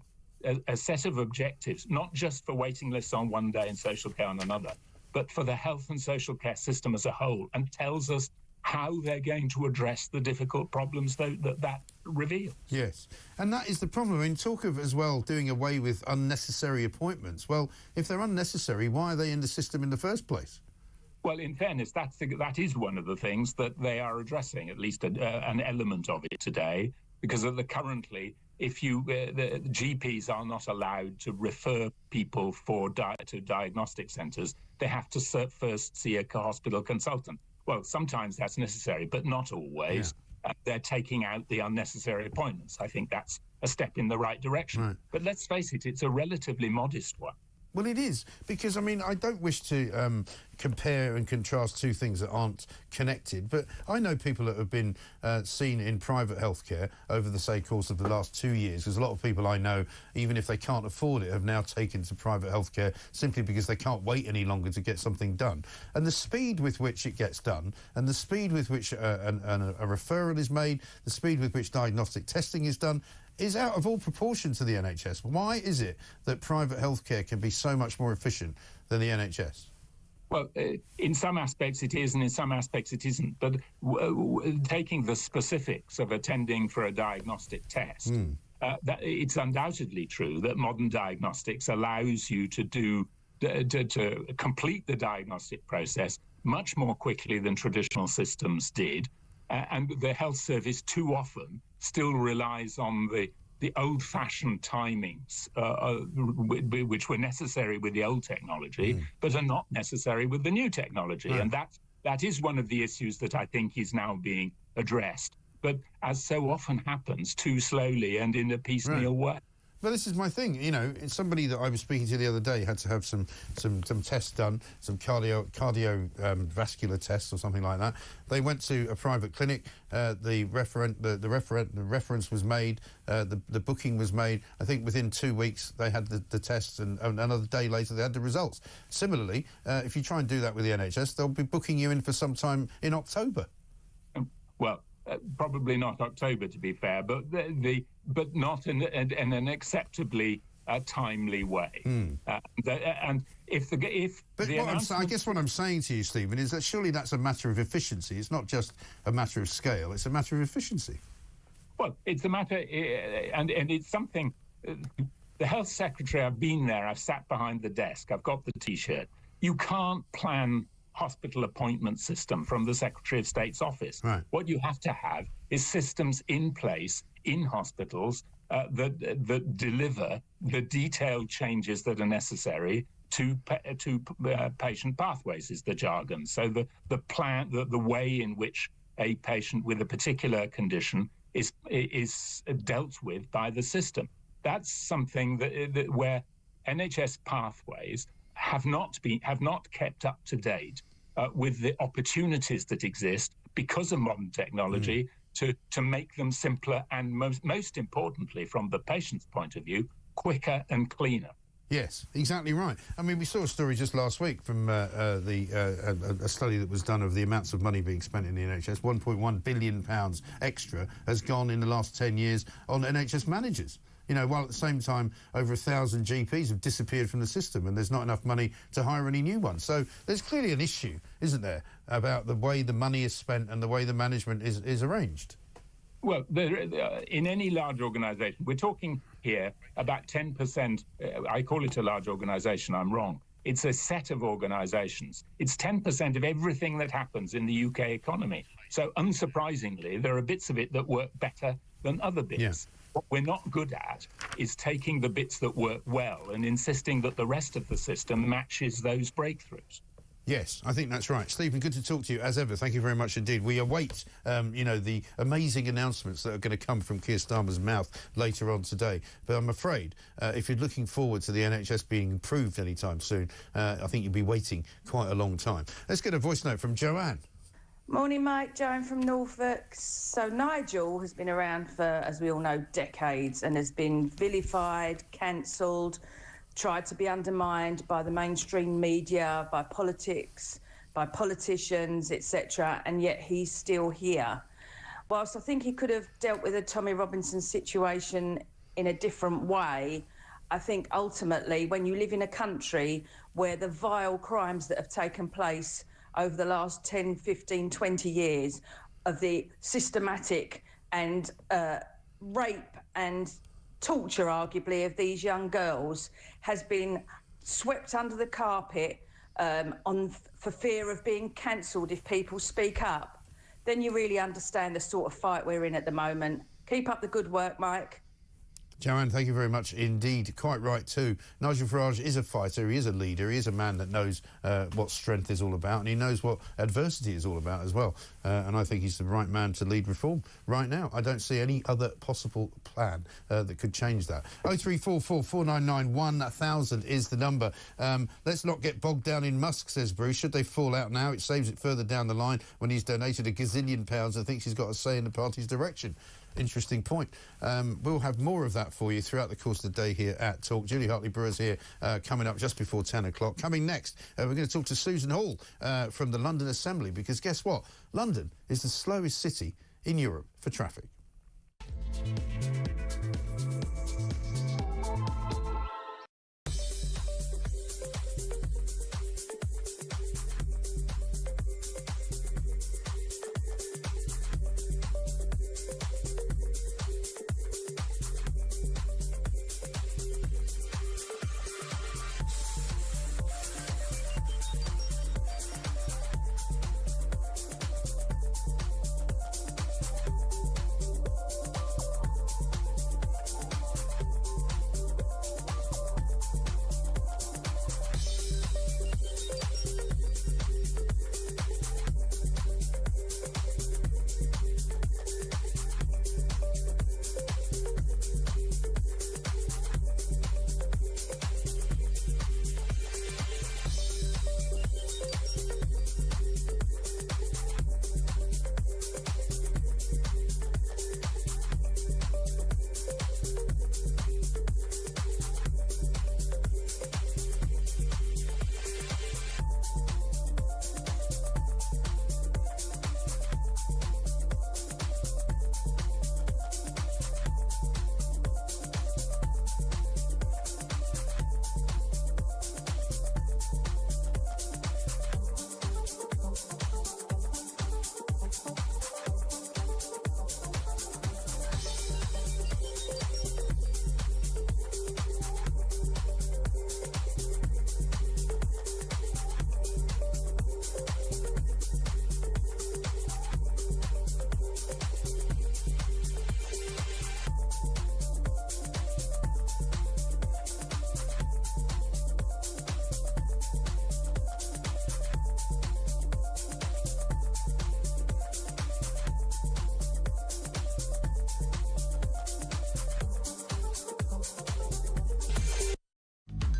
a set of objectives, not just for waiting lists on one day and social care on another, but for the health and social care system as a whole, and tells us how they're going to address the difficult problems that reveals. Yes, and that is the problem. I mean, talk of, as well, doing away with unnecessary appointments. Well, if they're unnecessary, why are they in the system in the first place? Well, in fairness, that is one of the things that they are addressing, at least an element of it today, because currently, if the GPs are not allowed to refer people to diagnostic centres, they have to first see a hospital consultant. Well, sometimes that's necessary, but not always. Yeah. They're taking out the unnecessary appointments. I think that's a step in the right direction. Right. But let's face it, it's a relatively modest one. Well, it is, because, I mean, I don't wish to compare and contrast two things that aren't connected, but I know people that have been seen in private healthcare over the, say, course of the last 2 years, because a lot of people I know, even if they can't afford it, have now taken to private healthcare simply because they can't wait any longer to get something done. And the speed with which it gets done, and the speed with which a referral is made, the speed with which diagnostic testing is done, is out of all proportion to the NHS. Why is it that private healthcare can be so much more efficient than the NHS? Well, in some aspects it is, and in some aspects it isn't. But taking the specifics of attending for a diagnostic test, that it's undoubtedly true that modern diagnostics allows you to complete the diagnostic process much more quickly than traditional systems did. And the health service too often still relies on the old-fashioned timings, which were necessary with the old technology, but are not necessary with the new technology. Right. And that is one of the issues that I think is now being addressed. But as so often happens, too slowly and in a piecemeal way. Well, this is my thing. You know, it's somebody that I was speaking to the other day had to have some tests done, some cardiovascular tests or something like that. They went to a private clinic. The reference was made. The booking was made. I think within 2 weeks they had the tests, and another day later they had the results. Similarly, if you try and do that with the NHS, they'll be booking you in for some time in October. Well, probably not October, to be fair, but not in an acceptably timely way. And I guess what I'm saying to you, Stephen, is that surely that's a matter of efficiency. It's not just a matter of scale. It's a matter of efficiency. Well, it's a matter, and it's something. The health secretary, I've been there. I've sat behind the desk. I've got the T-shirt. You can't plan hospital appointment system from the Secretary of State's office. Right. What you have to have is systems in place in hospitals that deliver the detailed changes that are necessary to patient pathways, is the jargon. So the plan, the way in which a patient with a particular condition is dealt with by the system. That's something that where NHS pathways have not kept up to date with the opportunities that exist because of modern technology to make them simpler and most importantly, from the patient's point of view, quicker and cleaner. Yes, exactly right. I mean, we saw a story just last week from a study that was done of the amounts of money being spent in the NHS. £1.1 billion extra has gone in the last 10 years on NHS managers. You know, while at the same time, over 1,000 GPs have disappeared from the system and there's not enough money to hire any new ones. So there's clearly an issue, isn't there, about the way the money is spent and the way the management is arranged. Well, in any large organisation, we're talking here about 10%. I call it a large organisation, I'm wrong. It's a set of organisations. It's 10% of everything that happens in the UK economy. So unsurprisingly, there are bits of it that work better than other bits. Yeah. What we're not good at is taking the bits that work well and insisting that the rest of the system matches those breakthroughs. Yes, I think that's right. Stephen, good to talk to you as ever. Thank you very much indeed. We await, you know, the amazing announcements that are going to come from Keir Starmer's mouth later on today. But I'm afraid if you're looking forward to the NHS being improved anytime soon, I think you'll be waiting quite a long time. Let's get a voice note from Joanne. Morning, Mike. Joan from Norfolk. So Nigel has been around for, as we all know, decades and has been vilified, cancelled, tried to be undermined by the mainstream media, by politics, by politicians, etc., and yet he's still here. Whilst I think he could have dealt with a Tommy Robinson situation in a different way, I think ultimately when you live in a country where the vile crimes that have taken place over the last 10, 15, 20 years of the systematic and rape and torture, arguably, of these young girls has been swept under the carpet for fear of being cancelled if people speak up, then you really understand the sort of fight we're in at the moment. Keep up the good work, Mike. Joanne, thank you very much indeed. Quite right too. Nigel Farage is a fighter, he is a leader, he is a man that knows what strength is all about, and he knows what adversity is all about as well. And I think he's the right man to lead reform right now. I don't see any other possible plan that could change that. 0344 499 1000 is the number. Let's not get bogged down in Musk, says Bruce. Should they fall out now, it saves it further down the line when he's donated a gazillion pounds and thinks he's got a say in the party's direction. Interesting point. We'll have more of that for you throughout the course of the day here at Talk. Julie Hartley-Brewer's here coming up just before 10 o'clock. Coming next, we're going to talk to Susan Hall from the London Assembly, because guess what? London is the slowest city in Europe for traffic.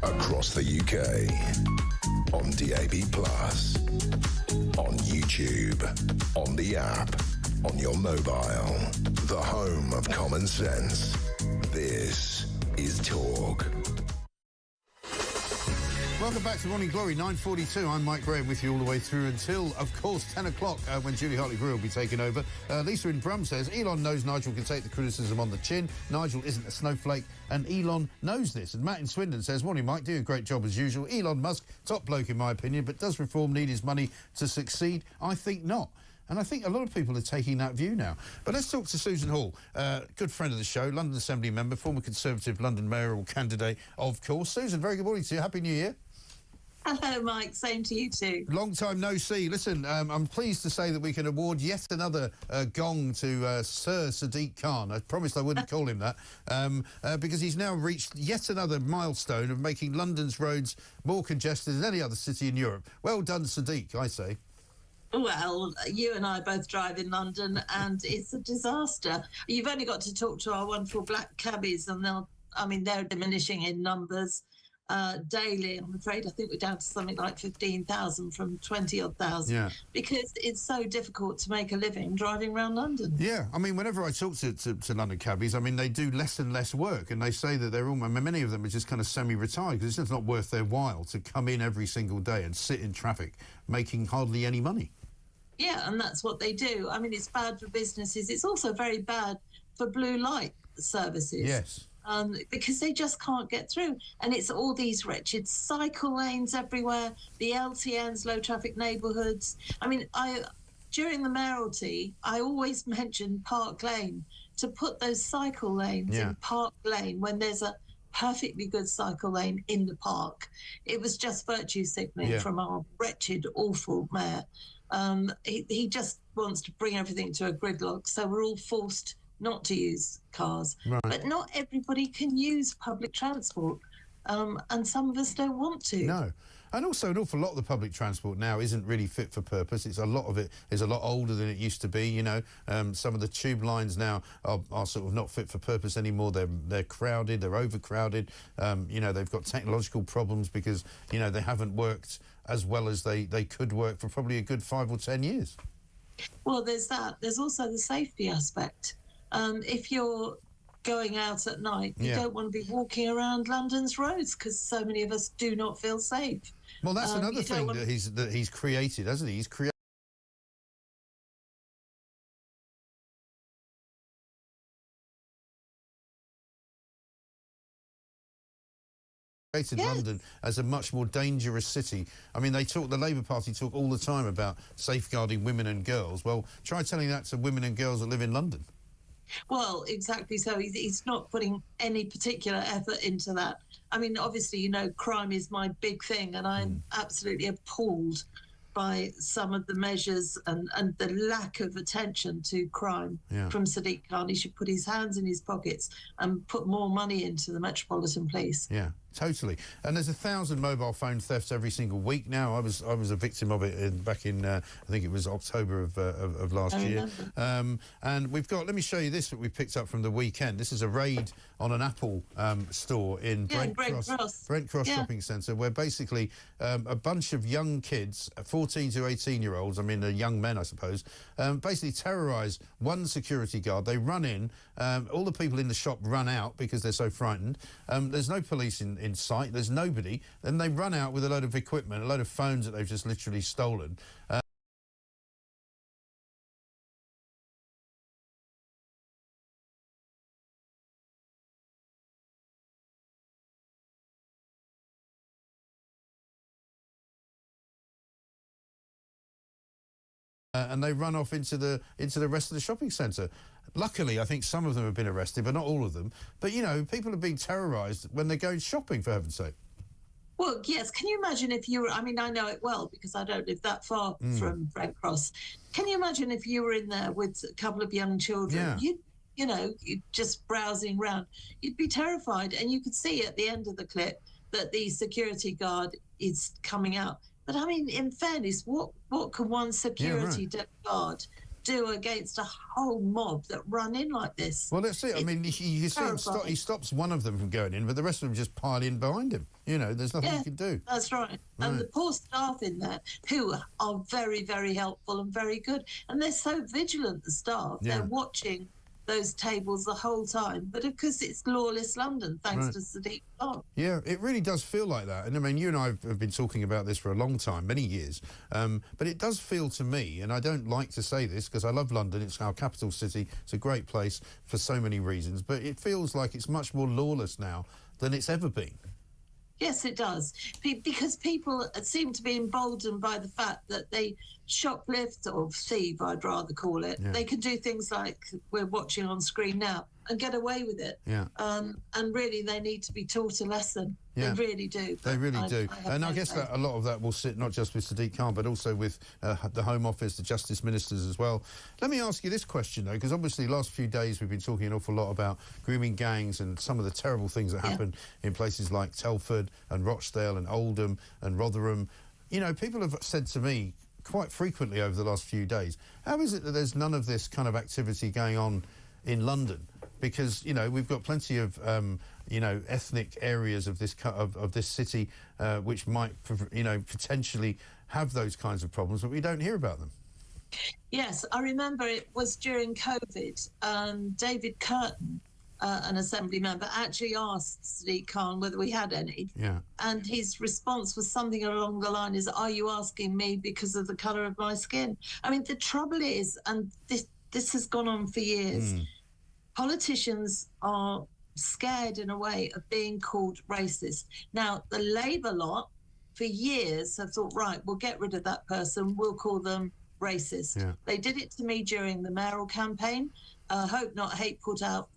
Across the UK, on DAB+, on YouTube, on the app, on your mobile, the home of common sense. This is Talk. Welcome back to Morning Glory, 9:42. I'm Mike Graham with you all the way through until, of course, 10 o'clock when Julie Hartley-Brewer will be taking over. Lisa in Brum says, Elon knows Nigel can take the criticism on the chin. Nigel isn't a snowflake, and Elon knows this. And Matt in Swindon says, morning, Mike, doing a great job as usual. Elon Musk, top bloke in my opinion, but does reform need his money to succeed? I think not. And I think a lot of people are taking that view now. But let's talk to Susan Hall, good friend of the show, London Assembly member, former Conservative London mayoral candidate, of course. Susan, very good morning to you. Happy New Year. Hello, Mike. Same to you too. Long time no see. Listen, I'm pleased to say that we can award yet another gong to Sir Sadiq Khan. I promised I wouldn't call him that, because he's now reached yet another milestone of making London's roads more congested than any other city in Europe. Well done, Sadiq, I say. Well, you and I both drive in London, and it's a disaster. You've only got to talk to our wonderful black cabbies, and they're diminishing in numbers daily. I'm afraid I think we're down to something like 15,000 from 20-odd thousand. Yeah. Because it's so difficult to make a living driving around London. Yeah, I mean, whenever I talk to London cabbies, I mean, they do less and less work, and they say that many of them are just kind of semi-retired because it's just not worth their while to come in every single day and sit in traffic making hardly any money. Yeah, and that's what they do. I mean, it's bad for businesses. It's also very bad for blue light services. Yes. Because they just can't get through. And it's all these wretched cycle lanes everywhere, the LTNs, low traffic neighbourhoods. I mean, during the mayoralty, I always mentioned Park Lane, to put those cycle lanes in Park Lane when there's a perfectly good cycle lane in the park. It was just virtue signalling from our wretched, awful mayor. He just wants to bring everything to a gridlock, so we're all forced not to use cars. Right. But not everybody can use public transport, and some of us don't want to. No. And also an awful lot of the public transport now isn't really fit for purpose. It's a lot of it is a lot older than it used to be, you know. Some of the tube lines now are sort of not fit for purpose anymore. They're crowded, they're overcrowded. You know, they've got technological problems because, you know, they haven't worked as well as they could work for probably a good 5 or 10 years. Well, there's that. There's also the safety aspect. If you're going out at night, you don't want to be walking around London's roads because so many of us do not feel safe. Well, that's another thing that he's created, hasn't he? He's created London as a much more dangerous city. I mean, the Labour Party talk all the time about safeguarding women and girls. Well, try telling that to women and girls that live in London. Well, exactly so. He's not putting any particular effort into that. I mean, obviously, you know, crime is my big thing, and I'm absolutely appalled by some of the measures and the lack of attention to crime from Sadiq Khan. He should put his hands in his pockets and put more money into the Metropolitan Police. Yeah, totally. And there's 1,000 mobile phone thefts every single week now. I was a victim of it back in I think it was October of last year. And we've got, let me show you this that we picked up from the weekend. This is a raid on an Apple store in Brent Cross Shopping Centre, where basically a bunch of young kids, 14 to 18-year-olds, I mean young men I suppose, basically terrorise one security guard. They run in, all the people in the shop run out because they're so frightened. There's no police in sight, there's nobody. Then they run out with a load of equipment, a load of phones that they've just literally stolen. And they run off into the rest of the shopping centre. Luckily, I think some of them have been arrested, but not all of them. But, you know, people are being terrorised when they're going shopping, for heaven's sake. Well, yes. Can you imagine if you were... I mean, I know it well because I don't live that far from Brent Cross. Can you imagine if you were in there with a couple of young children? Yeah. You're just browsing around. You'd be terrified. And you could see at the end of the clip that the security guard is coming out. But, I mean, in fairness, what can one security guard do against a whole mob that run in like this? Well, that's it. I mean, you see him he stops one of them from going in, but the rest of them just pile in behind him. You know, there's nothing you can do. That's right. And the poor staff in there, who are very, very helpful and very good. And they're so vigilant, the staff. They're watching those tables the whole time, but of course it's lawless London thanks to Sadiq Khan. Yeah, it really does feel like that. And I mean, you and I have been talking about this for a long time, many years, but it does feel to me, and I don't like to say this because I love London, it's our capital city, it's a great place for so many reasons, but it feels like it's much more lawless now than it's ever been. Yes, it does, because people seem to be emboldened by the fact that they shoplift or thieve, I'd rather call it. Yeah. They can do things like we're watching on screen now and get away with it. Yeah. And really, they need to be taught a lesson. Yeah. They really do. They really do. And I guess faith. that a lot of that will sit not just with Sadiq Khan, but also with the Home Office, the Justice Ministers as well. Let me ask you this question, though, because obviously last few days we've been talking an awful lot about grooming gangs and some of the terrible things that happen in places like Telford and Rochdale and Oldham and Rotherham. You know, people have said to me quite frequently over the last few days, how is it that there's none of this kind of activity going on in London? Because, you know, we've got plenty of, you know, ethnic areas of this of this city which might, you know, potentially have those kinds of problems, but we don't hear about them. Yes, I remember it was during COVID. David Curtin, an Assembly member, actually asked Sadiq Khan whether we had any. Yeah. And his response was something along the line is, are you asking me because of the colour of my skin? I mean, the trouble is, and this has gone on for years, politicians are scared in a way of being called racist. Now, the Labour lot for years have thought, right, we'll get rid of that person, we'll call them racist. Yeah. They did it to me during the mayoral campaign. Hope Not Hate put out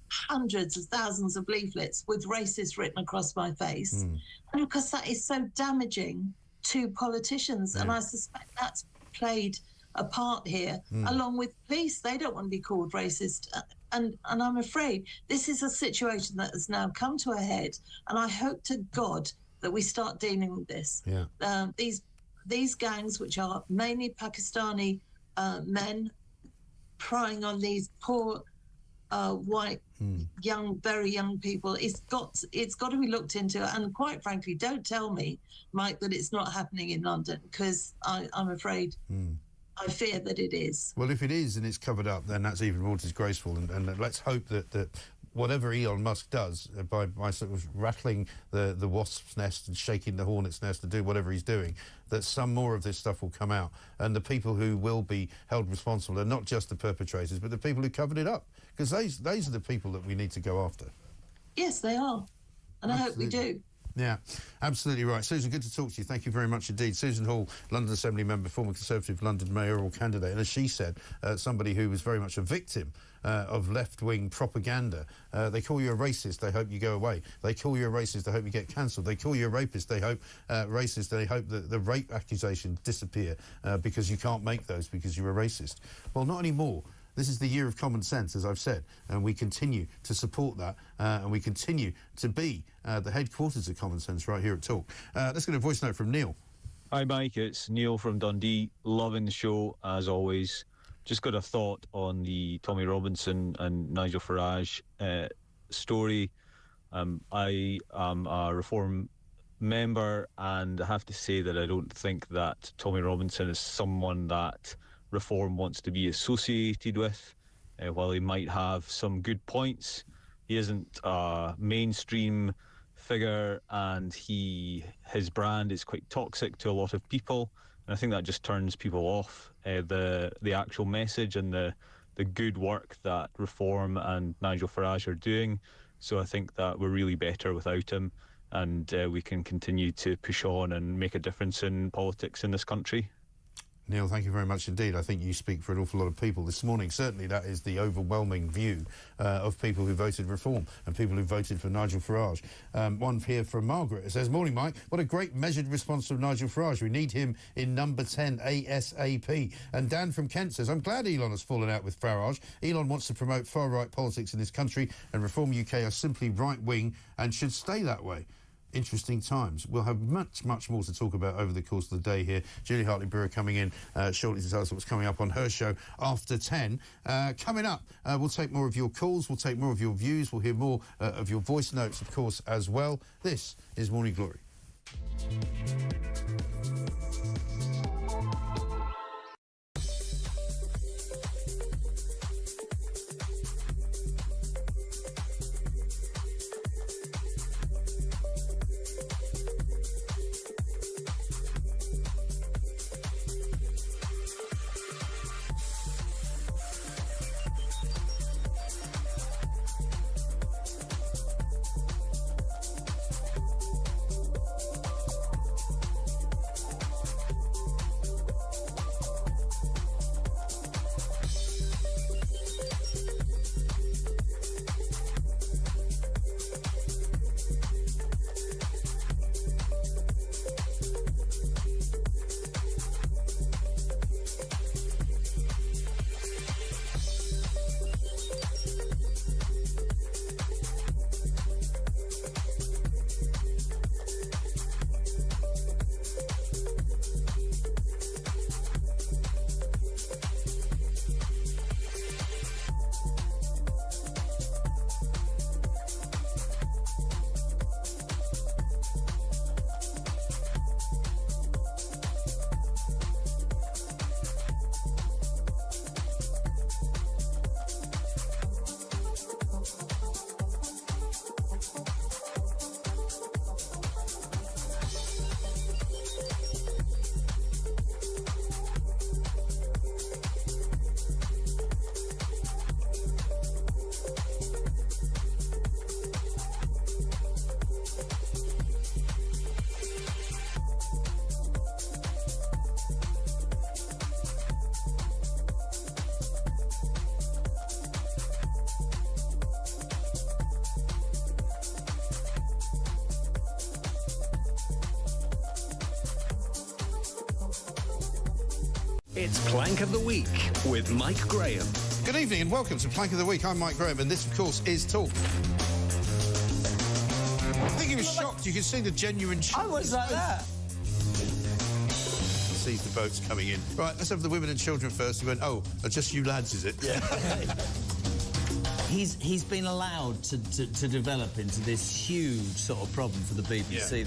hundreds of thousands of leaflets with racist written across my face. And because that is so damaging to politicians, and I suspect that's played a part here, along with police. They don't want to be called racist. And I'm afraid this is a situation that has now come to a head, and I hope to God that we start dealing with this. Yeah. These gangs, which are mainly Pakistani men, prying on these poor white, very young people, it's got to be looked into. And quite frankly, don't tell me, Mike, that it's not happening in London, because I'm afraid I fear that it is. Well, if it is and it's covered up, then that's even more disgraceful. And let's hope that whatever Elon Musk does, by sort of rattling the wasp's nest and shaking the hornet's nest to do whatever he's doing, that some more of this stuff will come out. And the people who will be held responsible are not just the perpetrators, but the people who covered it up. Because those are the people that we need to go after. Yes, they are. And I hope we do. Yeah, absolutely right. Susan, good to talk to you. Thank you very much indeed. Susan Hall, London Assembly member, former Conservative London mayoral candidate. And as she said, somebody who was very much a victim of left-wing propaganda. They call you a racist, they hope you go away. They call you a racist, they hope you get cancelled. They call you a rapist, they hope racist, they hope that the rape accusations disappear because you can't make those because you're a racist. Well, not anymore. This is the year of common sense, as I've said, and we continue to support that, and we continue to be the headquarters of common sense right here at Talk. Let's get a voice note from Neil. Hi, Mike. It's Neil from Dundee. Loving the show, as always. Just got a thought on the Tommy Robinson and Nigel Farage story. I am a Reform member, and I have to say that I don't think that Tommy Robinson is someone that Reform wants to be associated with. While he might have some good points, he isn't a mainstream figure, and his brand is quite toxic to a lot of people, and I think that just turns people off the actual message and the good work that Reform and Nigel Farage are doing. So I think that we're really better without him, and we can continue to push on and make a difference in politics in this country. Neil, thank you very much indeed. I think you speak for an awful lot of people this morning. Certainly that is the overwhelming view of people who voted Reform and people who voted for Nigel Farage. One here from Margaret. It says, "Morning, Mike. What a great measured response from Nigel Farage. We need him in number 10 ASAP." And Dan from Kent says, "I'm glad Elon has fallen out with Farage. Elon wants to promote far-right politics in this country, and Reform UK are simply right-wing and should stay that way." Interesting times. We'll have much more to talk about over the course of the day here. Julie Hartley-Brewer coming in shortly to tell us what's coming up on her show after 10. Coming up, we'll take more of your calls, we'll take more of your views, we'll hear more of your voice notes, of course, as well. This is Morning Glory. It's Plank of the Week with Mike Graham. Good evening and welcome to Plank of the Week. I'm Mike Graham and this, of course, is Talk. I think he was shocked. You could see the genuine shock. I was like that. Sees the boats coming in. Right, let's have the women and children first. He went, oh, just you lads, is it? Yeah. He's been allowed to develop into this huge sort of problem for the BBC. Yeah.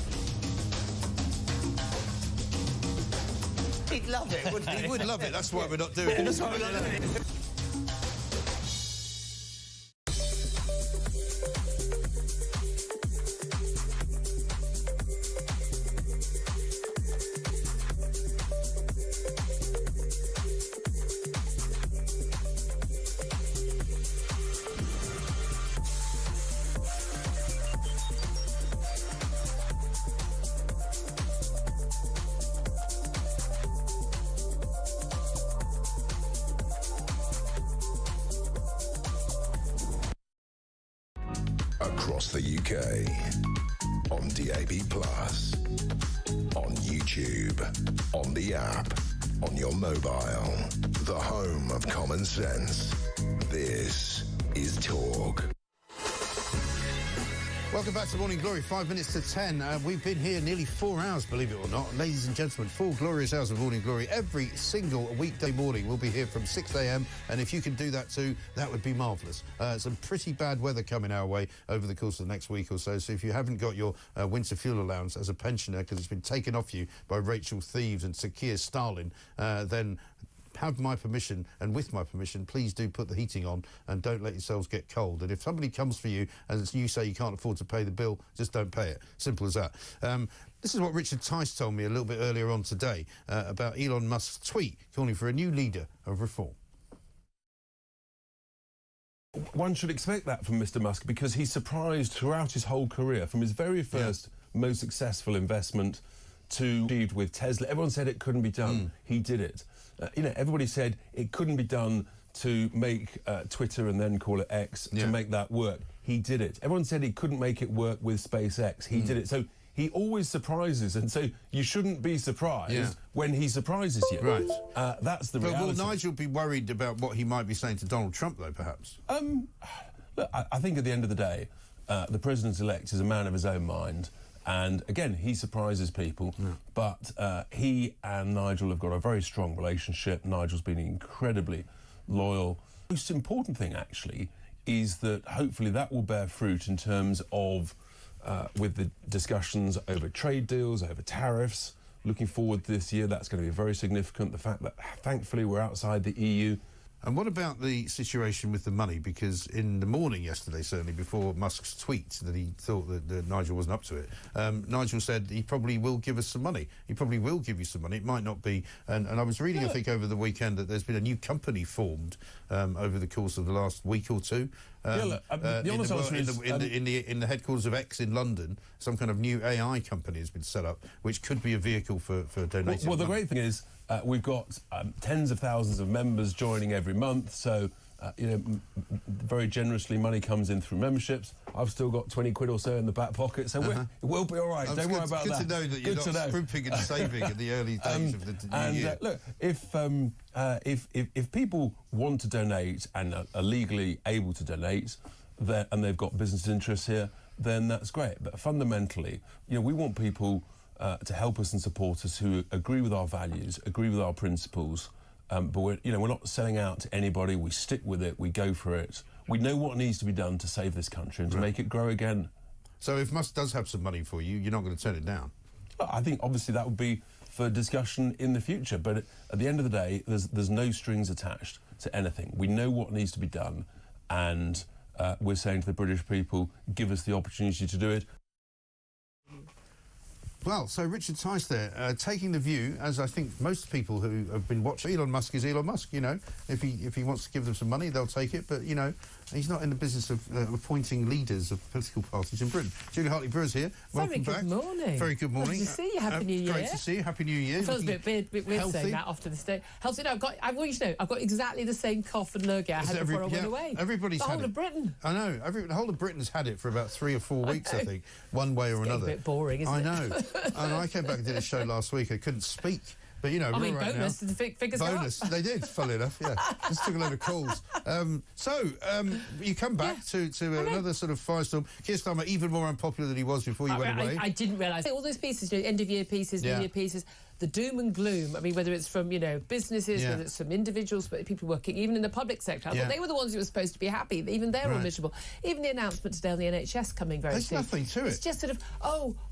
He'd love it, wouldn't he? He would love it. That's why we're not doing it. That's why we're not doing it. Across the UK, on DAB+, on YouTube, on the app, on your mobile, the home of common sense. This is Talk. Welcome back to Morning Glory, 5 minutes to 10. We've been here nearly 4 hours, believe it or not. Ladies and gentlemen, 4 glorious hours of Morning Glory. Every single weekday morning we'll be here from 6 a.m. And if you can do that too, that would be marvellous. Some pretty bad weather coming our way over the course of the next week or so. So if you haven't got your winter fuel allowance as a pensioner because it's been taken off you by Rachel Thieves and Sir Keir Starlin, then have my permission, and with my permission, please do put the heating on and don't let yourselves get cold. And if somebody comes for you and you say you can't afford to pay the bill, just don't pay it. Simple as that. This is what Richard Tice told me a little bit earlier on today about Elon Musk's tweet calling for a new leader of reform. One should expect that from Mr. Musk because he surprised throughout his whole career, from his very first most successful investment to achieved with Tesla. Everyone said it couldn't be done. He did it. Everybody said it couldn't be done to make Twitter and then call it X to make that work. He did it. Everyone said he couldn't make it work with SpaceX. He did it. So he always surprises, and so you shouldn't be surprised when he surprises you. Right. That's the reality. Will Nigel be worried about what he might be saying to Donald Trump, though, perhaps? Look, I think at the end of the day, the president-elect is a man of his own mind. And again, he surprises people, but he and Nigel have got a very strong relationship. Nigel's been incredibly loyal. The most important thing, actually, is that hopefully that will bear fruit in terms of, with the discussions over trade deals, over tariffs. Looking forward this year, that's going to be very significant. The fact that, thankfully, we're outside the EU. And what about the situation with the money? Because in the morning yesterday, certainly before Musk's tweet that he thought that Nigel wasn't up to it, Nigel said he probably will give us some money. He probably will give you some money. It might not be. And I was reading, I think, over the weekend that there's been a new company formed over the course of the last week or two. The honest answer is in the headquarters of X in London, some kind of new AI company has been set up, which could be a vehicle for donating. Well, the great thing is we've got tens of thousands of members joining every month, so very generously money comes in through memberships. I've still got 20 quid or so in the back pocket, so it will be all right. Don't worry about that. Good to know that you're not scrimping and saving in the early days of the new year. Look, if people want to donate and are legally able to donate, and they've got business interests here, then that's great. But fundamentally, we want people to help us and support us who agree with our values, agree with our principles. But we're not selling out to anybody. We stick with it. We go for it. We know what needs to be done to save this country and to make it grow again. So if Musk does have some money for you, you're not going to turn it down? I think obviously that would be for discussion in the future. But at the end of the day, there's no strings attached to anything. We know what needs to be done, and we're saying to the British people, give us the opportunity to do it. Well, so Richard Tice there, taking the view, as I think most people who have been watching, Elon Musk is Elon Musk, If he wants to give them some money, they'll take it, but, he's not in the business of appointing leaders of political parties in Britain. Julia Hartley-Brewer's here. Welcome back. Very good morning. Very good morning. Nice to see you. Happy New Year. Great to see you. Happy New Year. It feels a bit weird healthy. saying that after this day. Healthy. No, I've got exactly the same cough and lurgy I had before I went away. Everybody's had it. The whole of Britain. I know. The whole of Britain's had it for about 3 or 4 weeks, I think, one way or another. It's a bit boring, isn't it? I know. And I came back and did a show last week. I couldn't speak. But, you know, I mean, right bonus, now, the figures go up. bonus, they did, funnily enough, yeah. Just took a load of calls. You come back to another sort of firestorm. Keir Starmer, even more unpopular than he was before you went away. I didn't realise. All those pieces, you know, end-of-year pieces, New-Year pieces, the doom and gloom, I mean, whether it's from, you know, businesses, whether it's from individuals, but people working even in the public sector. I thought they were the ones who were supposed to be happy. Even they're all miserable. Even the announcement today on the NHS coming very soon. There's nothing to it. It's just sort of,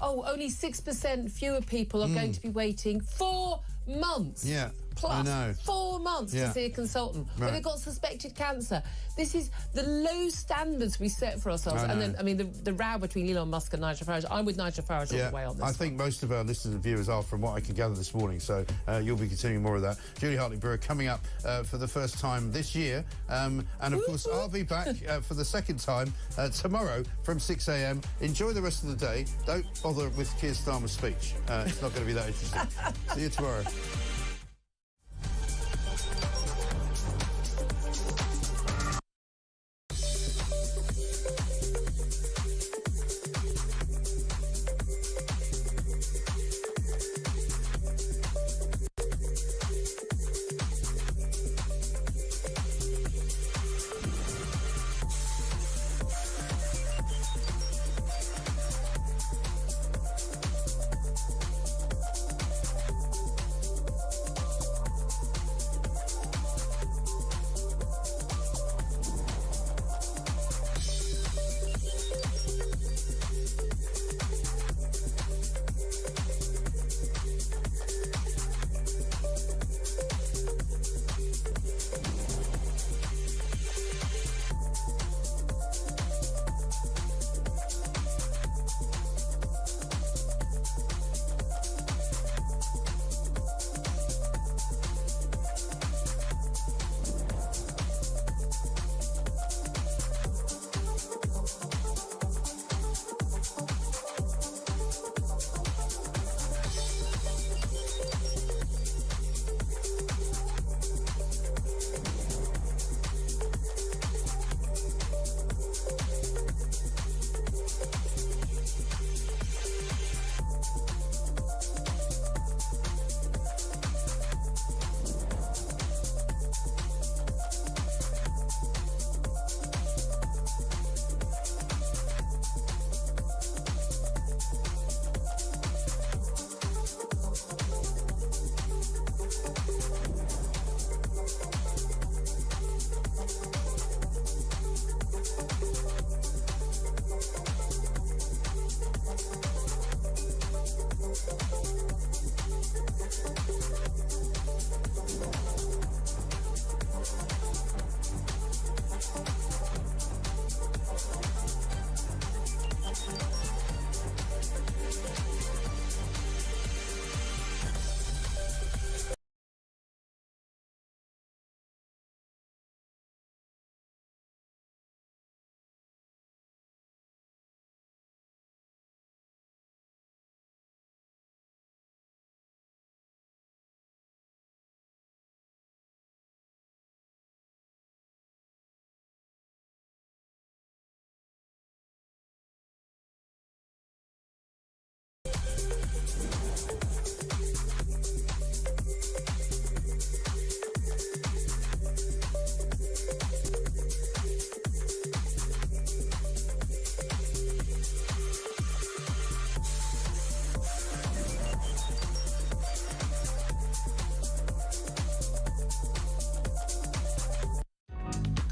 only 6% fewer people are going to be waiting 4 months. Yeah. Plus I know. 4 months to see a consultant. When they've got suspected cancer. This is the low standards we set for ourselves. And then, I mean, the row between Elon Musk and Nigel Farage. I'm with Nigel Farage all the way on this. I think most of our listeners and viewers are, from what I can gather this morning. So you'll be continuing more of that. Julie Hartley-Brewer coming up for the first time this year. And, of course, I'll be back for the second time tomorrow from 6 a.m. Enjoy the rest of the day. Don't bother with Keir Starmer's speech. It's not going to be that interesting. See you tomorrow.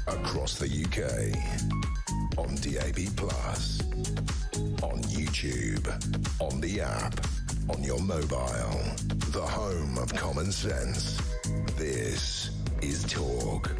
Across the UK, on DAB+, on YouTube, on the app, on your mobile, the home of common sense. This is Talk.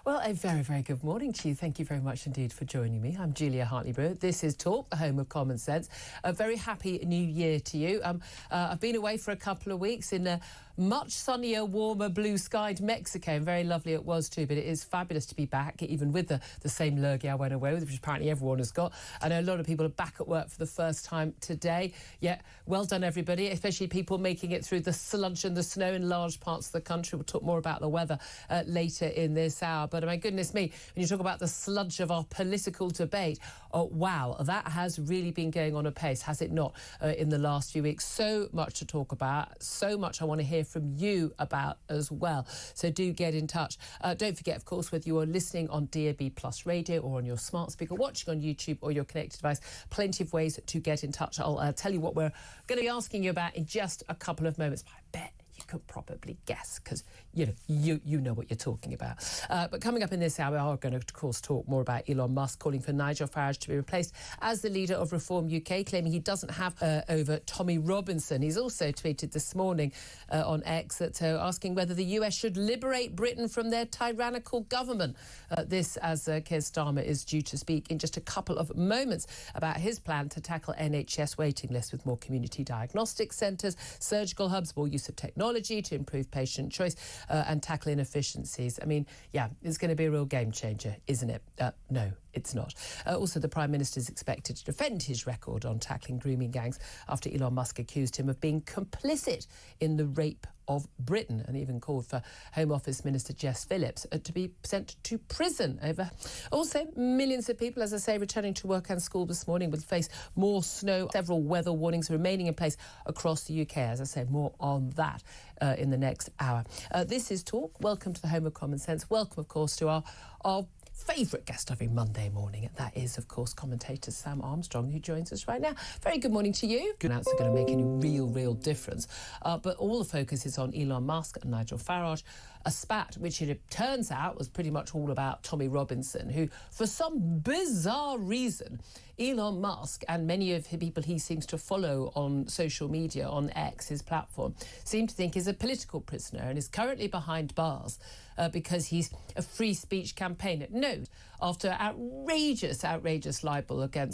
Well, a very, very good morning to you. Thank you very much indeed for joining me. I'm Julia Hartley-Brewer. This is Talk, the home of common sense. A very happy new year to you. I've been away for a couple of weeks in a much sunnier, warmer, blue-skied Mexico, and very lovely it was too, but it is fabulous to be back, even with the same lurgy I went away with, which apparently everyone has got. I know a lot of people are back at work for the first time today. Yeah, well done, everybody, especially people making it through the sludge and the snow in large parts of the country. We'll talk more about the weather later in this hour. But my goodness me, when you talk about the sludge of our political debate, wow, that has really been going on apace, has it not, in the last few weeks? So much to talk about, so much I want to hear from you about as well. So do get in touch. Don't forget, of course, whether you are listening on DAB Plus radio or on your smart speaker, watching on YouTube or your connected device, plenty of ways to get in touch. I'll tell you what we're going to be asking you about in just a couple of moments. I bet you could probably guess, because you know what you're talking about. But coming up in this hour, we are going to, of course, talk more about Elon Musk calling for Nigel Farage to be replaced as the leader of Reform UK, claiming he doesn't have over Tommy Robinson. He's also tweeted this morning on X that asking whether the US should liberate Britain from their tyrannical government. This as Keir Starmer is due to speak in just a couple of moments about his plan to tackle NHS waiting lists with more community diagnostic centres, surgical hubs, more use of technology to improve patient choice and tackle inefficiencies. I mean, yeah, it's going to be a real game changer, isn't it? No, it's not. Also, the Prime Minister is expected to defend his record on tackling grooming gangs after Elon Musk accused him of being complicit in the rape of Britain, and even called for Home Office Minister Jess Phillips to be sent to prison over. Also, millions of people, as I say, returning to work and school this morning will face more snow. Several weather warnings remaining in place across the UK. As I say, more on that in the next hour. This is Talk. Welcome to the home of common sense. Welcome, of course, to our favourite guest every Monday morning, and that is, of course, commentator Sam Armstrong, who joins us right now. Very good morning to you. That's going to make any real difference. But all the focus is on Elon Musk and Nigel Farage, a spat which it turns out was pretty much all about Tommy Robinson, who, for some bizarre reason, Elon Musk and many of the people he seems to follow on social media, on X, his platform, seem to think is a political prisoner and is currently behind bars because he's a free speech campaigner. No, after outrageous libel against